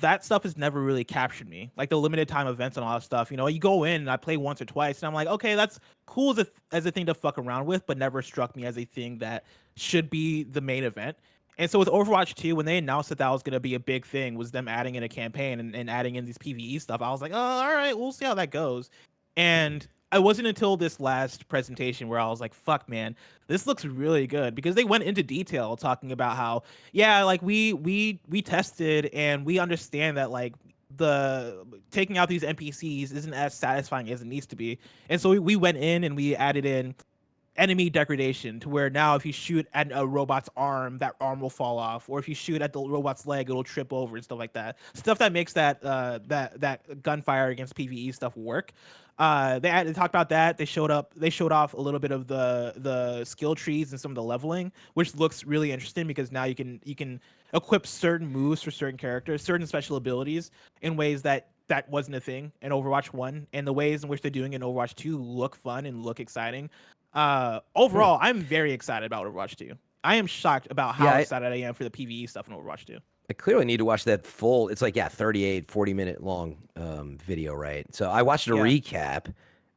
that stuff has never really captured me. Like the limited time events and all that stuff. You go in and I play once or twice, and I'm like, okay, that's cool as a thing to fuck around with, but never struck me as a thing that should be the main event. And so with Overwatch 2, when they announced that was going to be a big thing, was them adding in a campaign and adding in these PvE stuff, I was like, oh, all right, we'll see how that goes. And I wasn't until this last presentation where I was like, fuck, man, this looks really good, because they went into detail talking about how, yeah, like we tested and we understand that like the taking out these NPCs isn't as satisfying as it needs to be. And so we went in and we added in enemy degradation to where now if you shoot at a robot's arm, that arm will fall off, or if you shoot at the robot's leg, it'll trip over and stuff like that. Stuff that makes that gunfire against PvE stuff work. They talked about that. They showed off a little bit of the skill trees and some of the leveling, which looks really interesting, because now you can equip certain moves for certain characters, certain special abilities in ways that wasn't a thing in Overwatch 1, and the ways in which they're doing it in Overwatch 2 look fun and look exciting. Overall, I'm very excited about Overwatch 2. I am shocked about how excited I am for the PvE stuff in Overwatch 2. I clearly need to watch that full, it's like, 38, 40-minute long video, right? So I watched a recap,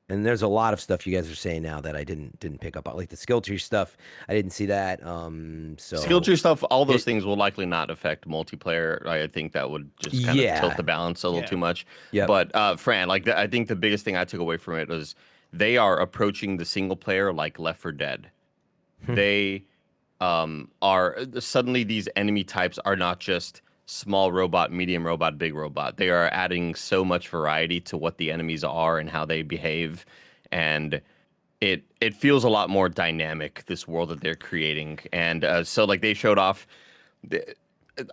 and there's a lot of stuff you guys are saying now that I didn't pick up on. Like the skill tree stuff, I didn't see that. So skill tree stuff, all those things will likely not affect multiplayer. I think that would just kind of tilt the balance a little too much. Yeah. But Fran, I think the biggest thing I took away from it was they are approaching the single player like Left 4 Dead. They are suddenly, these enemy types are not just small robot, medium robot, big robot. They are adding so much variety to what the enemies are and how they behave, and it feels a lot more dynamic, this world that they're creating. And so like they showed off,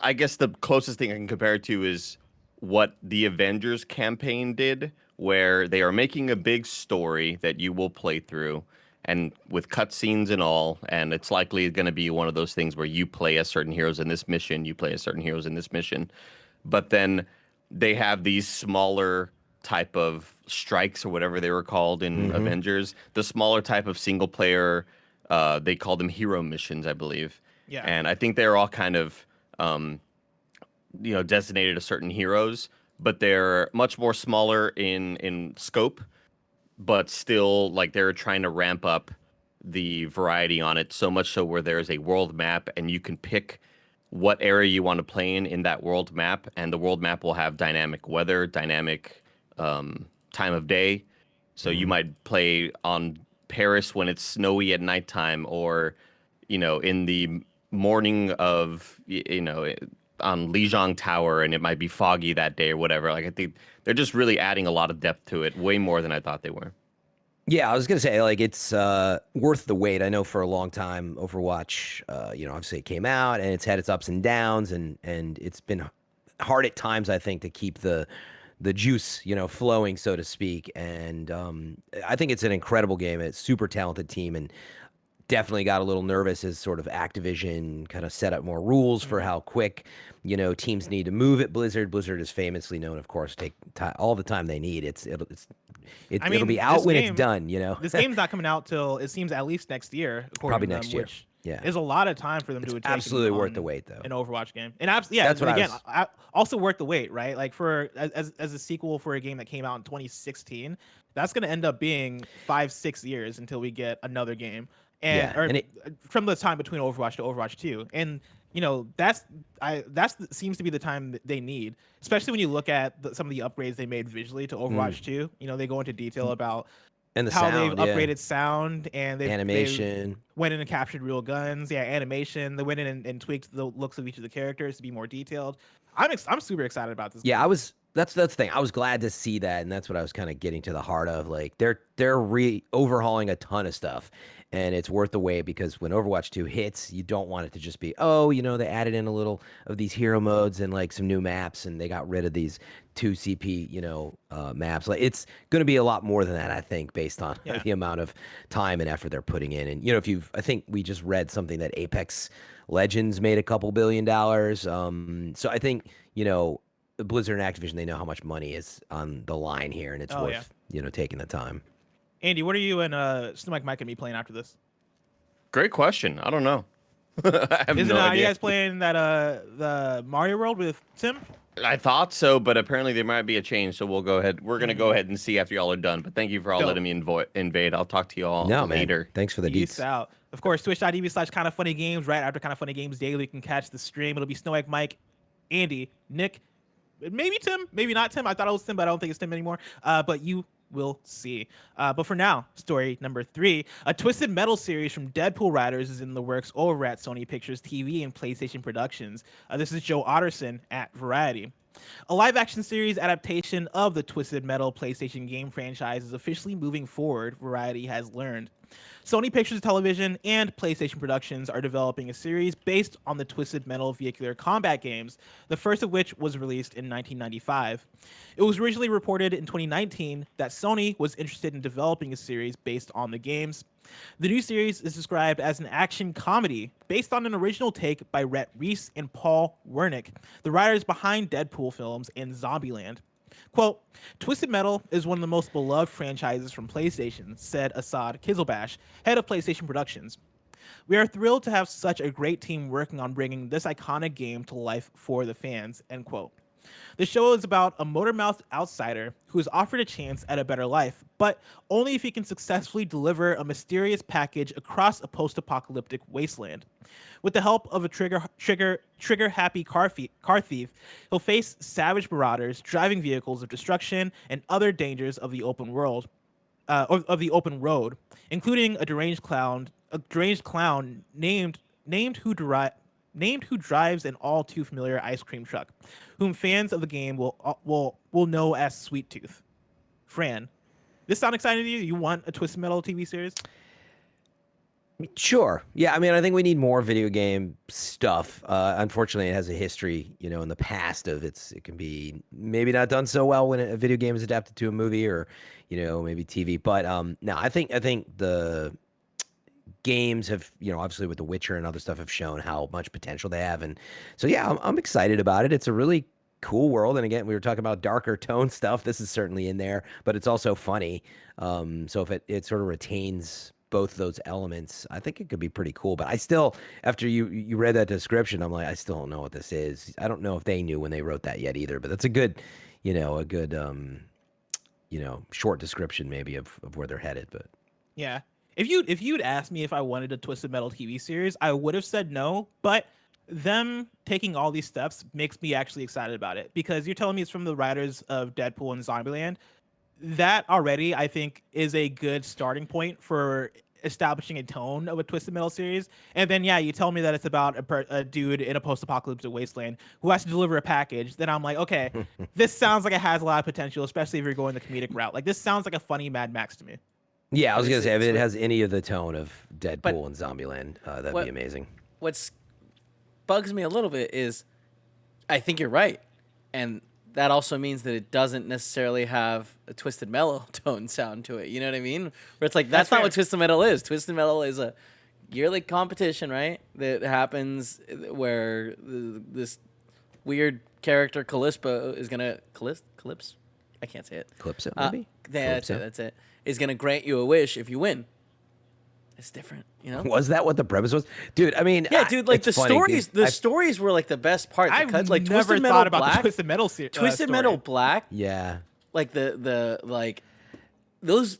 I guess the closest thing I can compare it to is what the Avengers campaign did, where they are making a big story that you will play through, and with cutscenes and all, and it's likely going to be one of those things where you play as certain heroes in this mission, you play as certain heroes in this mission, but then they have these smaller type of strikes, or whatever they were called in Avengers, the smaller type of single player, they call them hero missions, I believe. Yeah. And I think they're all kind of, designated to certain heroes, but they're much more smaller in scope, but still, like, they're trying to ramp up the variety on it, so much so where there's a world map and you can pick what area you want to play in that world map, and the world map will have dynamic weather, dynamic time of day. So you might play on Paris when it's snowy at nighttime, or in the morning of on Lijiang Tower and it might be foggy that day or whatever. Like I think they're just really adding a lot of depth to it, way more than I thought they were. Yeah, I was gonna say like it's worth the wait. I know for a long time Overwatch, obviously it came out and it's had its ups and downs, and it's been hard at times, I think, to keep the juice, flowing, so to speak. And I think it's an incredible game. It's a super talented team, and definitely got a little nervous as sort of Activision kind of set up more rules for how quick, teams need to move at Blizzard. Blizzard is famously known, of course, take all the time they need. It'll be out when it's done. This game's not coming out till it seems at least next year, according Probably to next them, year. which Yeah. is a lot of time for them to take. Absolutely worth the wait, though. An Overwatch game, and That's what again, also worth the wait, right? Like as a sequel for a game that came out in 2016, that's going to end up being 5-6 years until we get another game. From the time between Overwatch to Overwatch 2, and that's seems to be the time that they need, especially when you look at some of the upgrades they made visually to Overwatch 2. They go into detail about and how sound, they've upgraded sound, and animation. they went in and captured real guns. Yeah, animation. They went in and tweaked the looks of each of the characters to be more detailed. I'm super excited about this. Yeah, game. That's the thing. I was glad to see that, and that's what I was kind of getting to the heart of. Like they're overhauling a ton of stuff, and it's worth the wait, because when Overwatch 2 hits, you don't want it to just be, they added in a little of these hero modes and like some new maps, and they got rid of these 2 CP, maps. Like it's going to be a lot more than that, I think, based on the amount of time and effort they're putting in. And I think we just read something that Apex Legends made a couple $2 billion. So I think Blizzard and Activision, they know how much money is on the line here, and it's worth taking the time. Andy, what are you and Stomach Mike and me playing after this? Great question. I don't know. I have no idea. Are you guys playing that the Mario World with Tim? I thought so, but apparently there might be a change, so we'll go ahead. We're gonna go ahead and see after y'all are done. But thank you for all letting me invade. I'll talk to you all later. Man. Thanks for the Peace deets. out. Of course, twitch.tv/kindoffunnygames. Right after Kind of Funny Games Daily, you can catch the stream. It'll be Snow Mike, Andy, Nick, maybe Tim, maybe not Tim. I thought it was Tim, but I don't think it's Tim anymore. But you will see. But for now, story number 3. A Twisted Metal series from Deadpool writers is in the works over at Sony Pictures TV and PlayStation Productions. This is Joe Otterson at Variety. A live-action series adaptation of the Twisted Metal PlayStation game franchise is officially moving forward, Variety has learned. Sony Pictures Television and PlayStation Productions are developing a series based on the Twisted Metal vehicular combat games, the first of which was released in 1995. It was originally reported in 2019 that Sony was interested in developing a series based on the games. The new series is described as an action comedy based on an original take by Rhett Reese and Paul Wernick, the writers behind Deadpool films and Zombieland. Quote, Twisted Metal is one of the most beloved franchises from PlayStation, said Assad Kizilbash, head of PlayStation Productions. We are thrilled to have such a great team working on bringing this iconic game to life for the fans, end quote. The show is about a motor-mouthed outsider who is offered a chance at a better life, but only if he can successfully deliver a mysterious package across a post-apocalyptic wasteland. With the help of a trigger-happy car thief, he'll face savage marauders, driving vehicles of destruction, and other dangers of the open world, of the open road, including a deranged clown named who drives an all too familiar ice cream truck, whom fans of the game will know as Sweet Tooth. Fran, this sound exciting to you? You want a Twisted Metal TV series? Sure. Yeah, I mean, I think we need more video game stuff. Unfortunately, it has a history, in the past of it can be maybe not done so well when a video game is adapted to a movie or, maybe TV. But no, I think the games have, obviously with The Witcher and other stuff, have shown how much potential they have. And so, yeah, I'm excited about it. It's a really cool world. And again, we were talking about darker tone stuff. This is certainly in there, but it's also funny. So if it sort of retains both those elements, I think it could be pretty cool. But I still, after you read that description, I'm like, I still don't know what this is. I don't know if they knew when they wrote that yet either, but that's a good short description maybe of where they're headed. But yeah. If you'd asked me if I wanted a Twisted Metal TV series, I would have said no, but them taking all these steps makes me actually excited about it, because you're telling me it's from the writers of Deadpool and Zombieland. That already, I think, is a good starting point for establishing a tone of a Twisted Metal series. And then yeah, you tell me that it's about a dude in a post-apocalyptic wasteland who has to deliver a package. Then I'm like, okay, this sounds like it has a lot of potential, especially if you're going the comedic route. Like this sounds like a funny Mad Max to me. Yeah, I was gonna say if it has any of the tone of Deadpool and Zombieland, that'd be amazing. What's bugs me a little bit is, I think you're right, and that also means that it doesn't necessarily have a Twisted Metal tone sound to it. You know what I mean? Where it's like that's not what Twisted Metal is. Twisted Metal is a yearly competition, right? That happens where this weird character Calypso is gonna Calypso. I can't say it. Calypso, maybe. That's it. Is gonna grant you a wish if you win. It's different, you know. Was that what the premise was, dude? I mean, yeah, dude. Like the stories, stories were like the best part. I've like never Twisted Metal thought about Black, the Twisted Metal series. Twisted Metal Black. Yeah. Like the like those.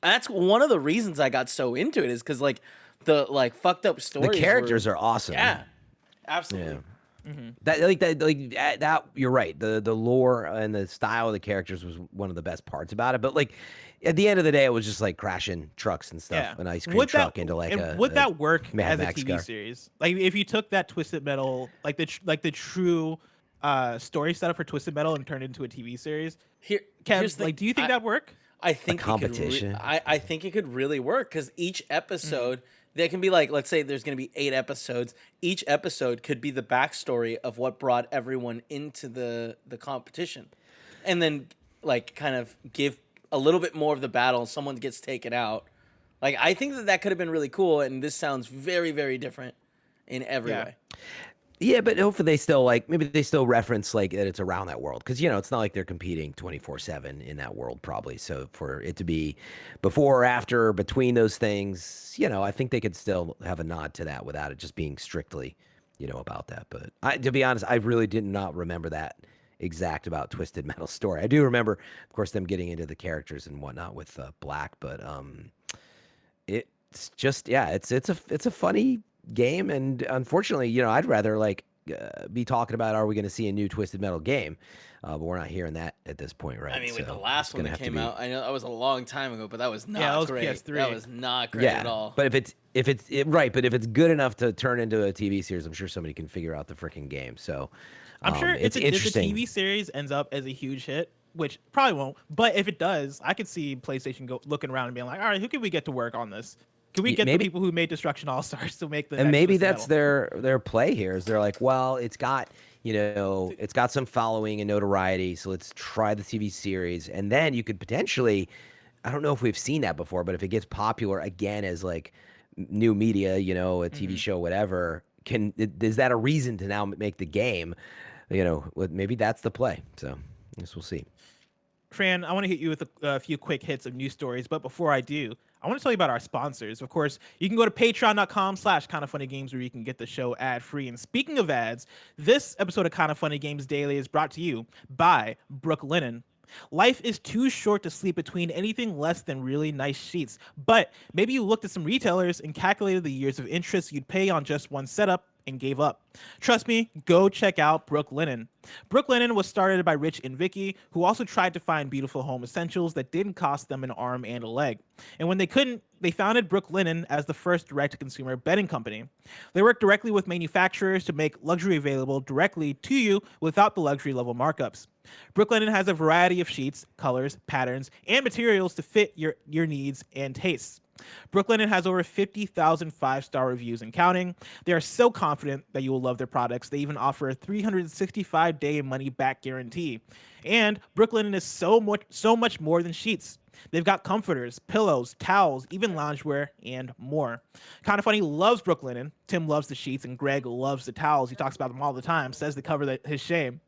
That's one of the reasons I got so into it is because like the like fucked up stories. The characters are awesome. Yeah, absolutely. Yeah. That you're right. The lore and the style of the characters was one of the best parts about it. But like at the end of the day, it was just like crashing trucks and stuff, an ice cream truck into like would that work Mad as Max a TV car. series? Like if you took that Twisted Metal, like the true story setup for Twisted Metal and turned it into a TV series. Here's Kev, like, do you think that'd work? I think competition. I think it could really work because each episode. There can be like, let's say there's going to be 8 episodes. Each episode could be the backstory of what brought everyone into the competition. And then like kind of give a little bit more of the battle. Someone gets taken out. Like, I think that could have been really cool. And this sounds very, very different in every way. Yeah, but hopefully they still maybe they still reference like that it's around that world because it's not like they're competing 24/7 in that world probably. So for it to be before or after or between those things, I think they could still have a nod to that without it just being strictly, about that. But to be honest, I really did not remember that exact about Twisted Metal story. I do remember, of course, them getting into the characters and whatnot with Black, but it's just it's a funny game, and unfortunately, I'd rather be talking about are we going to see a new Twisted Metal game, but we're not hearing that at this point, right? I mean, with the last one that came out, I know that was a long time ago, but that was not that was great. PS3. That was not great at all. But if it's good enough to turn into a TV series, I'm sure somebody can figure out the freaking game. So I'm sure it's if interesting. the TV series ends up as a huge hit, which probably won't, but if it does, I could see PlayStation looking around and being like, all right, who can we get to work on this? Can we get the people who made Destruction All Stars to make the and next maybe Twisted that's Metal? their play here is they're like, well, it's got it's got some following and notoriety, so let's try the TV series, and then you could potentially, I don't know if we've seen that before, but if it gets popular again as like new media, a TV show, whatever, is that a reason to now make the game? Maybe that's the play. So I guess we'll see. Fran, I want to hit you with a few quick hits of news stories, but before I do, I want to tell you about our sponsors. Of course, you can go to patreon.com/kindoffunnygames where you can get the show ad-free. And speaking of ads, this episode of Kind of Funny Games Daily is brought to you by Brooklinen. Life is too short to sleep between anything less than really nice sheets. But maybe you looked at some retailers and calculated the years of interest you'd pay on just one setup and gave up. Trust me, go check out Brooklinen. Brooklinen was started by Rich and Vicky, who also tried to find beautiful home essentials that didn't cost them an arm and a leg. And when they couldn't, they founded Brooklinen as the first direct-to-consumer bedding company. They work directly with manufacturers to make luxury available directly to you without the luxury level markups. Brooklinen has a variety of sheets, colors, patterns, and materials to fit your needs and tastes. Brooklinen has over 50,000 5-star reviews and counting. They are so confident that you will love their products. They even offer a 365-day money-back guarantee. And Brooklinen is so much more than sheets. They've got comforters, pillows, towels, even loungewear, and more. Kind of Funny loves Brooklinen. Tim loves the sheets, and Greg loves the towels. He talks about them all the time, says to cover his shame.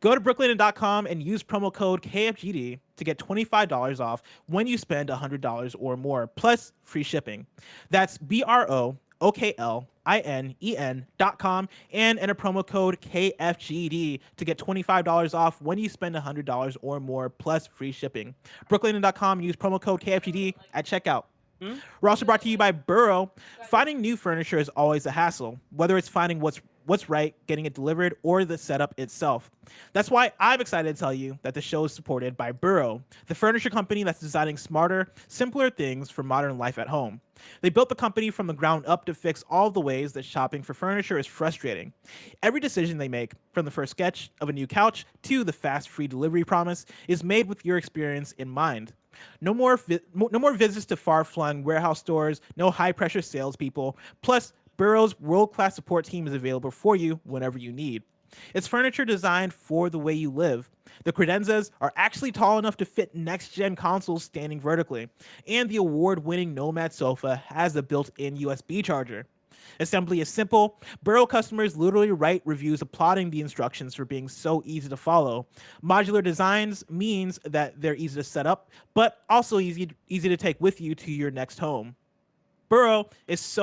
Go to brooklinen.com and use promo code KFGD to get $25 off when you spend $100 or more, plus free shipping. That's BROOKLINEN.com and enter promo code KFGD to get $25 off when you spend $100 or more, plus free shipping. Brooklinen.com, use promo code KFGD at checkout. We're also brought to you by Burrow. Finding new furniture is always a hassle, whether it's finding what's what's right, getting it delivered, or the setup itself. That's why I'm excited to tell you that the show is supported by Burrow, the furniture company that's designing smarter, simpler things for modern life at home. They built the company from the ground up to fix all the ways that shopping for furniture is frustrating. Every decision they make, from the first sketch of a new couch to the fast free delivery promise, is made with your experience in mind. No more visits to far-flung warehouse stores, no high-pressure salespeople. Plus, Burrow's world-class support team is available for you whenever you need. It's furniture designed for the way you live. The credenzas are actually tall enough to fit next-gen consoles standing vertically, and the award-winning Nomad sofa has a built-in USB charger. Assembly is simple. Burrow customers literally write reviews applauding the instructions for being so easy to follow. Modular designs means that they're easy to set up, but also easy to take with you to your next home. Burrow is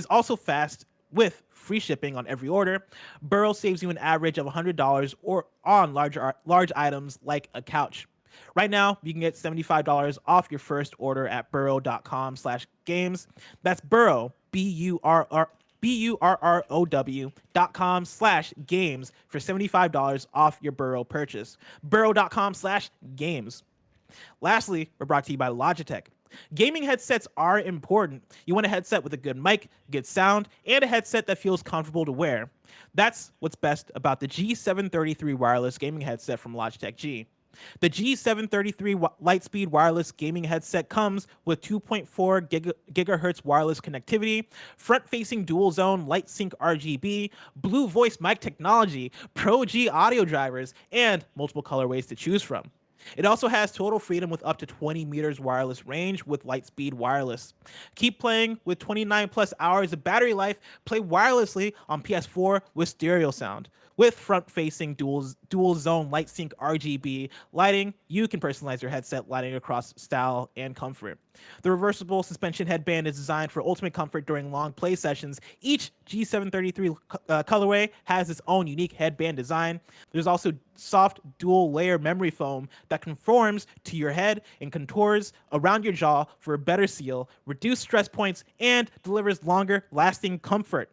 also fast with free shipping on every order. Burrow saves you an average of $100 or on large items like a couch. Right now, you can get $75 off your first order at burrow.com/games. That's Burrow, BURROW.com/games for $75 off your Burrow purchase. Burrow.com/games. Lastly, we're brought to you by Logitech. Gaming headsets are important. You want a headset with a good mic, good sound, and a headset that feels comfortable to wear. That's what's best about the G733 wireless gaming headset from Logitech G. The G733 Lightspeed wireless gaming headset comes with 2.4 gigahertz wireless connectivity, front-facing dual-zone light sync RGB, Blue Voice mic technology, Pro G audio drivers, and multiple colorways to choose from. It also has total freedom with up to 20 meters wireless range with Lightspeed wireless. Keep playing with 29 plus hours of battery life. Play wirelessly on PS4 with stereo sound. With front-facing dual zone light sync RGB lighting, you can personalize your headset lighting across style and comfort. The reversible suspension headband is designed for ultimate comfort during long play sessions. Each G733 colorway has its own unique headband design. There's also soft dual-layer memory foam that conforms to your head and contours around your jaw for a better seal, reduced stress points, and delivers longer-lasting comfort.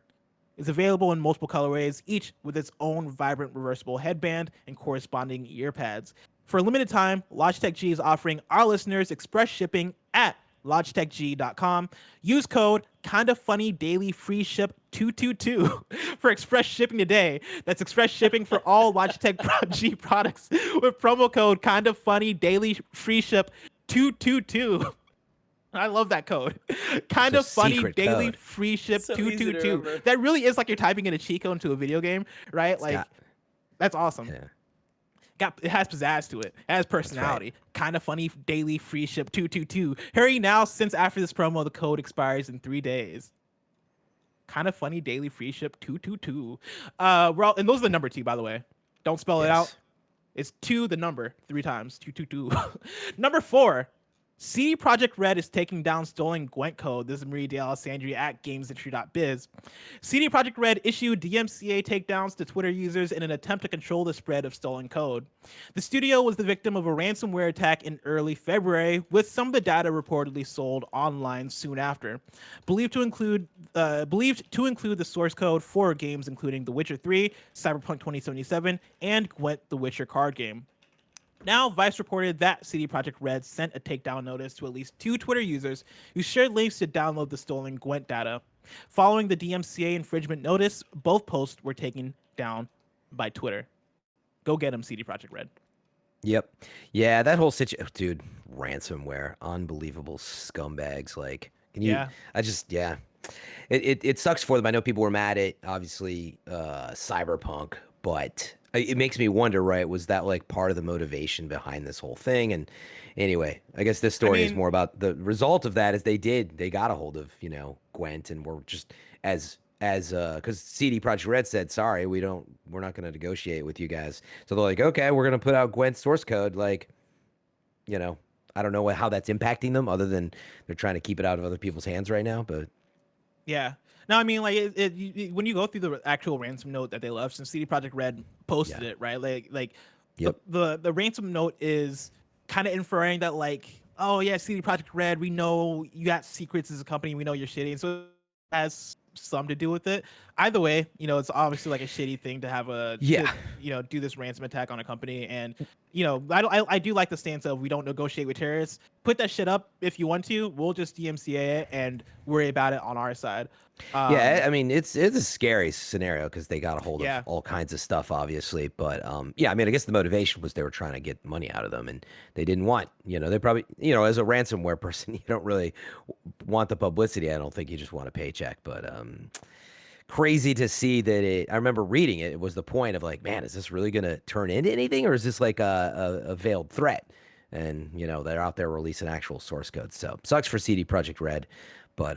Is available in multiple colorways, each with its own vibrant reversible headband and corresponding ear pads. For a limited time, Logitech G is offering our listeners express shipping at logitechg.com. Use code KindaFunnyDailyFreeShip222 for express shipping today. That's express shipping for all Logitech G products with promo code KindaFunnyDailyFreeShip222. I love that code. Kind of funny daily code. free ship So easy to 222. remember. That really is like you're typing in a cheat code into a video game, right? That's awesome. Yeah. It has pizzazz to it. It has personality. Kind of funny daily free ship 222. Hurry now, since after this promo the code expires in 3 days. Kind of funny daily free ship 222. And those are the number 2, by the way. Don't spell it out. It's 2 the number 3 times. 222. Number 4. CD Projekt Red is taking down stolen Gwent Code. This is Marie Dealessandri at gamesindustry.biz. CD Projekt Red issued DMCA takedowns to Twitter users in an attempt to control the spread of stolen code. The studio was the victim of a ransomware attack in early February, with some of the data reportedly sold online soon after. Believed to include the source code for games including The Witcher 3, Cyberpunk 2077, and Gwent the Witcher card game. Now, Vice reported that CD Projekt Red sent a takedown notice to at least 2 Twitter users who shared links to download the stolen Gwent data. Following the DMCA infringement notice, both posts were taken down by Twitter. Go get them, CD Projekt Red. Yep. Yeah, that whole situation, dude, ransomware, unbelievable scumbags. Like, can you, It sucks for them. I know people were mad at, obviously, Cyberpunk, but it makes me wonder, right? Was that like part of the motivation behind this whole thing? And anyway, I guess this story is more about the result of that. Is they got a hold of, Gwent, and we're just as because CD Projekt Red said, sorry, we're not going to negotiate with you guys. So they're like, okay, we're going to put out Gwent source code. Like, I don't know how that's impacting them, other than they're trying to keep it out of other people's hands right now. But yeah. No, I mean, like, when you go through the actual ransom note that they left, since CD Projekt Red posted it, right? The ransom note is kind of inferring that, like, oh yeah, CD Projekt Red, we know you got secrets as a company, we know you're shitty, and so it has some to do with it. Either way, it's obviously like a shitty thing to have Yeah. do this ransom attack on a company. And, I do like the stance of we don't negotiate with terrorists. Put that shit up if you want to. We'll just DMCA it and worry about it on our side. Yeah, I mean it's a scary scenario because they got a hold Yeah. of all kinds of stuff, obviously. But yeah, I mean, I guess the motivation was they were trying to get money out of them, and they didn't want, they probably, as a ransomware person, you don't really want the publicity. I don't think you just want a paycheck. But crazy to see that I remember reading it. It was the point of like, man, is this really going to turn into anything, or is this like a veiled threat? And they're out there releasing actual source code. So sucks for CD Projekt Red, but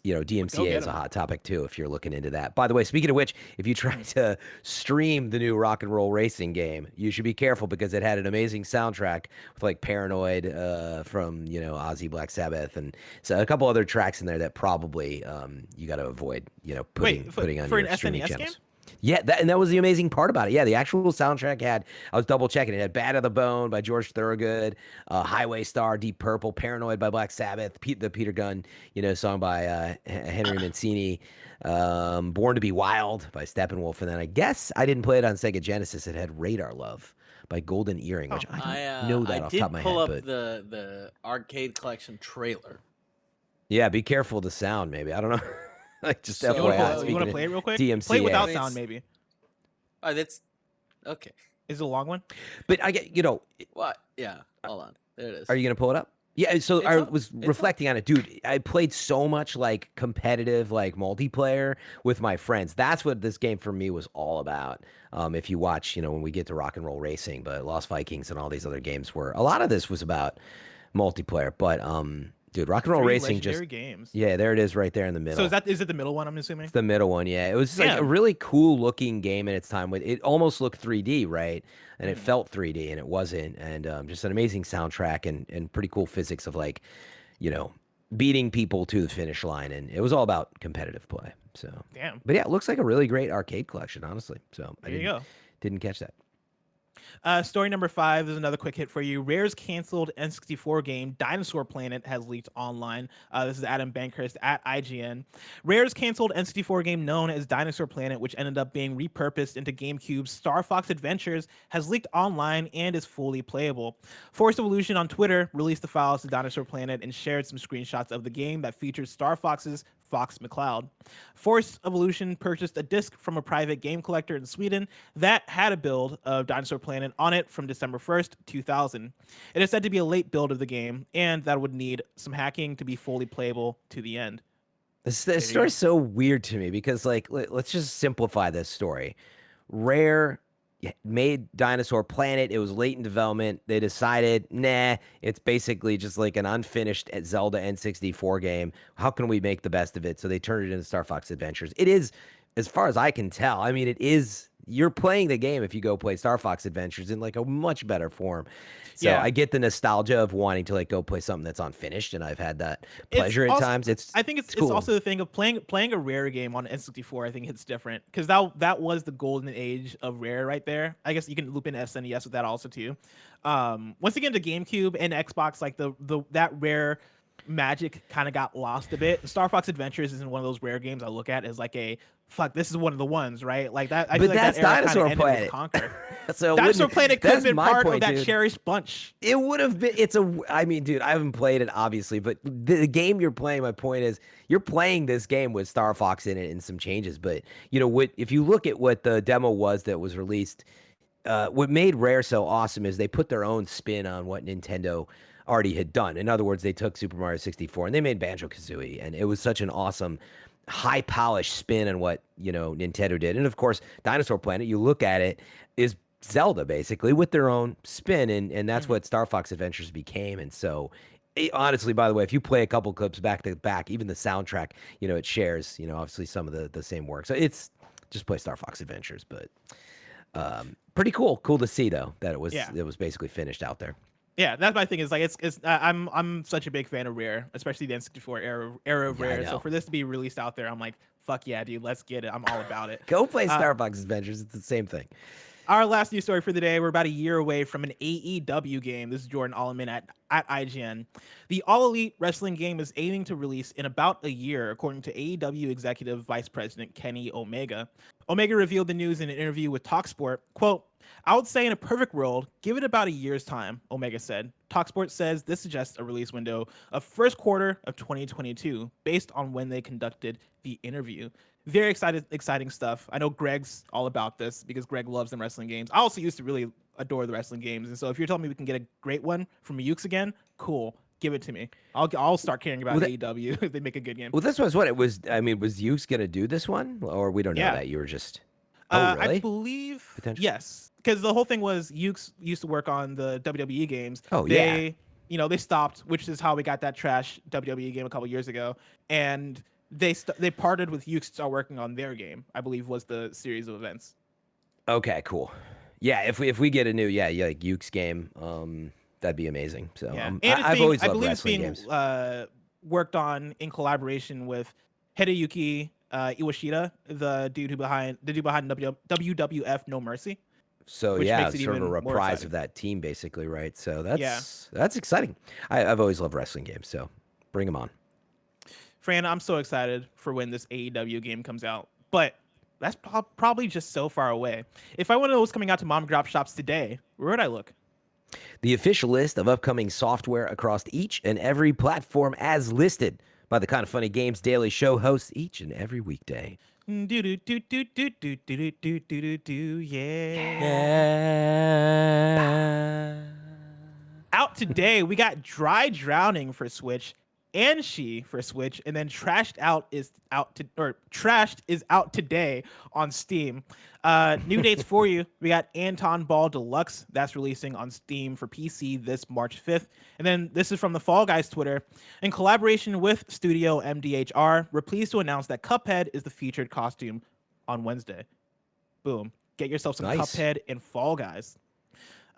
DMCA is a hot topic too if you're looking into that. By the way, speaking of which, if you try to stream the new rock and roll racing game, you should be careful because it had an amazing soundtrack with like Paranoid from Ozzy, Black Sabbath, and so a couple other tracks in there that probably you got to avoid putting on for your an streaming SNES channels. game? Yeah, and that was the amazing part about it. Yeah, the actual soundtrack I was double checking. It had Bad of the Bone by George Thorogood, Highway Star, Deep Purple, Paranoid by Black Sabbath, the Peter Gunn, song by Henry Mancini, Born to Be Wild by Steppenwolf. And then I guess I didn't play it on Sega Genesis. It had Radar Love by Golden Earring, which I don't know that off the top of my head. I did pull up but the arcade collection trailer. yeah, be careful of the sound, maybe. I don't know. Like just So, FYI. You want to play it real quick? DMCA. Play it without It's- sound, maybe. Oh, that's okay. Is it a long one? But I get, What? Yeah. Hold on. There it is. are you gonna pull it up? Yeah, so It's I up. was It's reflecting on it, dude. I played so much like competitive, like multiplayer with my friends. That's what this game for me was all about. If you watch, when we get to rock and roll racing, but Lost Vikings and all these other games were a lot of this was about multiplayer. But dude, rock and roll 3 racing legendary just games. yeah, there it is right there in the middle. So is it the middle one? I'm assuming. It's the middle one, yeah. It was just like Yeah. a really cool looking game in its time. With it almost looked 3D, right? And it felt 3D, and it wasn't. And just an amazing soundtrack and pretty cool physics of like, beating people to the finish line. And it was all about competitive play. So, Damn. but yeah, it looks like a really great arcade collection, honestly. So There you go. didn't catch that. Story number 5 is another quick hit for you. Rare's canceled N64 game Dinosaur Planet has leaked online. This is Adam Bankhurst at IGN. Rare's canceled N64 game known as Dinosaur Planet, which ended up being repurposed into GameCube's Star Fox Adventures, has leaked online and is fully playable. Force Evolution on Twitter released the files to Dinosaur Planet and shared some screenshots of the game that features Star Fox's Fox McCloud. Force Evolution purchased a disc from a private game collector in Sweden that had a build of Dinosaur Planet on it from December 1st, 2000. It is said to be a late build of the game, and that would need some hacking to be fully playable to the end. This story's so weird to me because, like, let's just simplify this story. Rare made Dinosaur Planet. It was late in development. They decided, nah, it's basically just like an unfinished Zelda N64 game. How can we make the best of it? So they turned it into Star Fox Adventures. It is, as far as I can tell, I mean, it is, you're playing the game if you go play Star Fox Adventures in like a much better form. So Yeah. I get the nostalgia of wanting to like go play something that's unfinished, and I've had that pleasure at times. I think it's cool. also the thing of playing a Rare game on N64. I think it's different because that was the golden age of Rare right there. I guess you can loop in SNES with that also too. Once again, the GameCube and Xbox, like that Rare magic kind of got lost a bit. Star Fox Adventures isn't one of those Rare games I look at as like a fuck. This is one of the ones, right? Like that. I But feel like that's that era kinda Dinosaur ended with Planet. Conquer. So Dinosaur wouldn't- Planet could have that's been my part point, of that dude. cherished bunch. It would have been. I mean, dude, I haven't played it obviously, but the game you're playing. My point is, you're playing this game with Star Fox in it and some changes. But if you look at what the demo was that was released, what made Rare so awesome is they put their own spin on what Nintendo already had done. In other words, they took Super Mario 64 and they made Banjo-Kazooie, and it was such an awesome, high polished spin on what Nintendo did. And of course, Dinosaur Planet, you look at it, is Zelda basically with their own spin, and that's what Star Fox Adventures became. And so honestly, by the way, if you play a couple clips back to back, even the soundtrack, it shares obviously some of the same work. So it's just play Star Fox Adventures. But pretty cool to see though that it was basically finished out there. Yeah, that's my thing. Is like I'm such a big fan of Rare, especially the N64 era of Yeah, I Rare. know. So for this to be released out there, I'm like, fuck yeah, dude, let's get it. I'm all about it. Go play Star Fox Adventures. It's the same thing. Our last news story for the day. We're about a year away from an AEW game. This is Jordan Oloman at IGN. The All Elite Wrestling game is aiming to release in about a year, according to AEW Executive Vice President Kenny Omega. Omega revealed the news in an interview with TalkSport. Quote, I would say in a perfect world, give it about a year's time, Omega said. TalkSport says this suggests a release window of first quarter of 2022, based on when they conducted the interview. Very exciting stuff. I know Greg's all about this because Greg loves the wrestling games. I also used to really adore the wrestling games, and so if you're telling me we can get a great one from Ukes again, cool. Give it to me. I'll start caring about AEW if they make a good game. Well, this was what it was. I mean, was Ukes gonna do this one, or we don't know that? You were just. Oh, really? I believe yes, because the whole thing was Ukes used to work on the WWE games. Oh, yeah. They stopped, which is how we got that trash WWE game a couple years ago, and they parted with Ukes to start working on their game. I believe was the series of events. Okay, cool. Yeah, if we get a new like Ukes game, that'd be amazing. So I've always loved wrestling games. Worked on in collaboration with Hideyuki Iwashita, the dude behind WWF No Mercy. So yeah, sort of a reprise of that team, basically, right? So that's exciting. I've always loved wrestling games, so bring them on. Fran, I'm so excited for when this AEW game comes out, but that's probably just so far away. If I want to know what's coming out to mom and pop shops today, where would I look? The official list of upcoming software across each and every platform as listed by the Kind of Funny Games Daily Show hosts each and every weekday. Yeah. Out today, we got Dry Drowning for Switch and She for Switch, and then Trashed is out today on Steam. New dates for you. We got Anton Ball Deluxe. That's releasing on Steam for PC this March 5th. And then this is from the Fall Guys Twitter. In collaboration with Studio MDHR, we're pleased to announce that Cuphead is the featured costume on Wednesday. Boom. Get yourself some Cuphead and Fall Guys.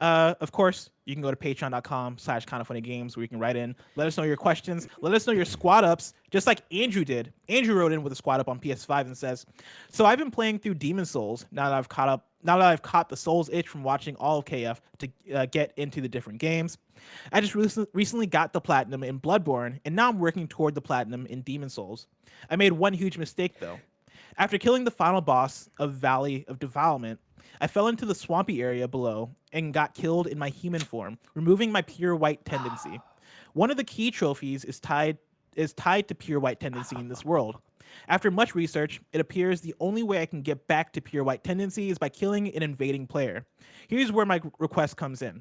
Of course, you can go to patreon.com/kindoffunnygames where you can write in. Let us know your questions. Let us know your squad ups, just like Andrew did. Andrew wrote in with a squad up on PS5 and says, so I've been playing through Demon Souls now that I've caught the Souls itch from watching all of KF to get into the different games. I just recently got the platinum in Bloodborne, and now I'm working toward the platinum in Demon Souls. I made one huge mistake, though. After killing the final boss of Valley of Defilement, I fell into the swampy area below and got killed in my human form, removing my pure white tendency. One of the key trophies is tied to pure white tendency in this world. After much research, it appears the only way I can get back to pure white tendency is by killing an invading player. Here's where my request comes in.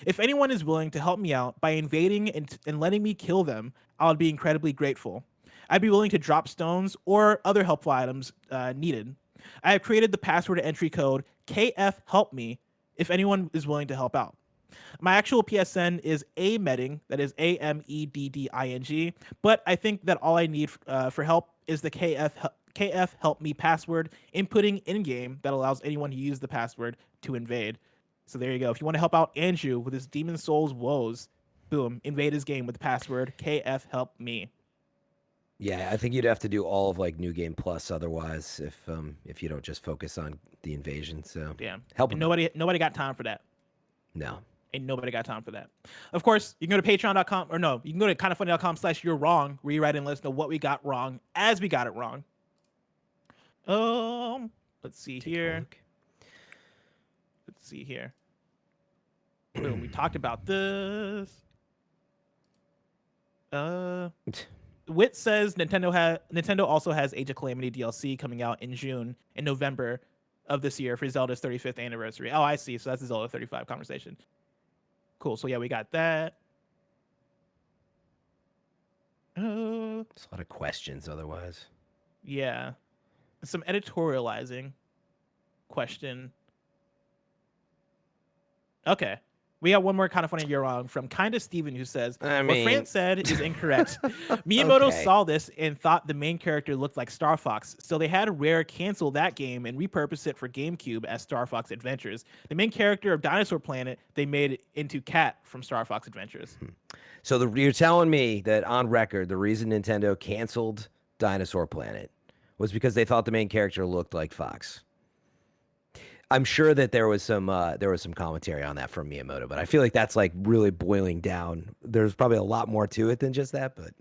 If anyone is willing to help me out by invading and letting me kill them, I would be incredibly grateful. I'd be willing to drop stones or other helpful items needed. I have created the password entry code kfhelpme if anyone is willing to help out. My actual PSN is amedding, that is AMEDDING, but I think that all I need for help is the kfhelpme password inputting in-game that allows anyone to use the password to invade. So there you go. If you want to help out Andrew with his Demon Souls woes, boom, invade his game with the password kfhelpme. Yeah, I think you'd have to do all of like New Game Plus otherwise if you don't just focus on the invasion. So yeah, help him. Nobody got time for that. No. Ain't nobody got time for that. Of course, you can go to patreon.com or no, you can go to kindoffunny.com/you're wrong, where you write and let us know what we got wrong as we got it wrong. Let's see here. Let's see here. Boom, we talked about this. Wit says Nintendo also has Age of Calamity DLC coming out in June and November of this year for Zelda's 35th anniversary. Oh, I see. So that's the Zelda 35 conversation. Cool. So yeah, we got that. There's a lot of questions otherwise. Yeah. Some editorializing question. Okay. We got one more kind of funny you're wrong from Kinda Steven, who says, what Fran said is incorrect. Miyamoto saw this and thought the main character looked like Star Fox, so they had Rare cancel that game and repurpose it for GameCube as Star Fox Adventures. The main character of Dinosaur Planet, they made into Cat from Star Fox Adventures. So you're telling me that on record, the reason Nintendo canceled Dinosaur Planet was because they thought the main character looked like Fox. I'm sure that there was some commentary on that from Miyamoto, but I feel like that's like really boiling down. There's probably a lot more to it than just that, but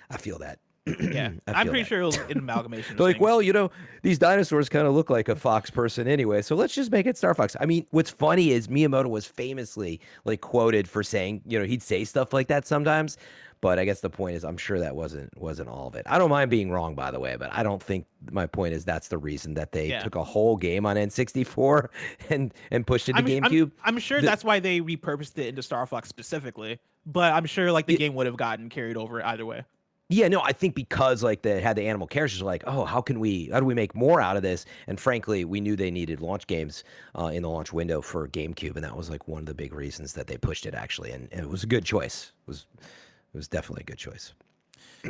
I feel that. Yeah, I I'm feel pretty that. sure it was an amalgamation. They're of like, things. well, these dinosaurs kind of look like a fox person anyway, so let's just make it Star Fox. I mean, what's funny is Miyamoto was famously like quoted for saying, he'd say stuff like that sometimes. But I guess the point is, I'm sure that wasn't all of it. I don't mind being wrong, by the way, but I don't think my point is that's the reason that they took a whole game on N64 and pushed it to GameCube. I'm sure that's why they repurposed it into Star Fox specifically. But I'm sure like the game would have gotten carried over either way. Yeah, no, I think because like they had the animal characters, like, oh, how do we make more out of this? And frankly, we knew they needed launch games in the launch window for GameCube, and that was like one of the big reasons that they pushed it actually, and it was a good choice. It was definitely a good choice.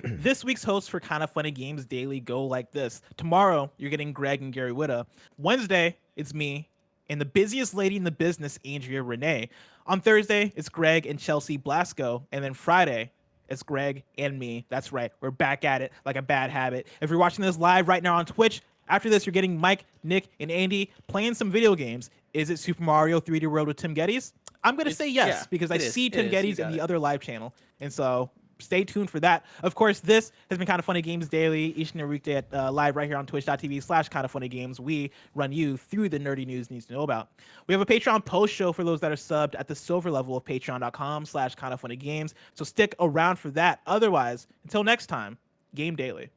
This week's hosts for Kind of Funny Games Daily go like this. Tomorrow, you're getting Greg and Gary Whitta. Wednesday, it's me and the busiest lady in the business, Andrea Renee. On Thursday, it's Greg and Chelsea Blasco. And then Friday, it's Greg and me. That's right. We're back at it like a bad habit. If you're watching this live right now on Twitch, after this, you're getting Mike, Nick, and Andy playing some video games. Is it Super Mario 3D World with Tim Geddes? I'm going to say yes, because I see Tim Geddes in the other live channel. And so stay tuned for that. Of course, this has been Kind of Funny Games Daily, each and every weekday at live right here on twitch.tv/kindoffunnygames. We run you through the nerdy news you need to know about. We have a Patreon post show for those that are subbed at the silver level of patreon.com/kindoffunnygames. So stick around for that. Otherwise, until next time, Game Daily.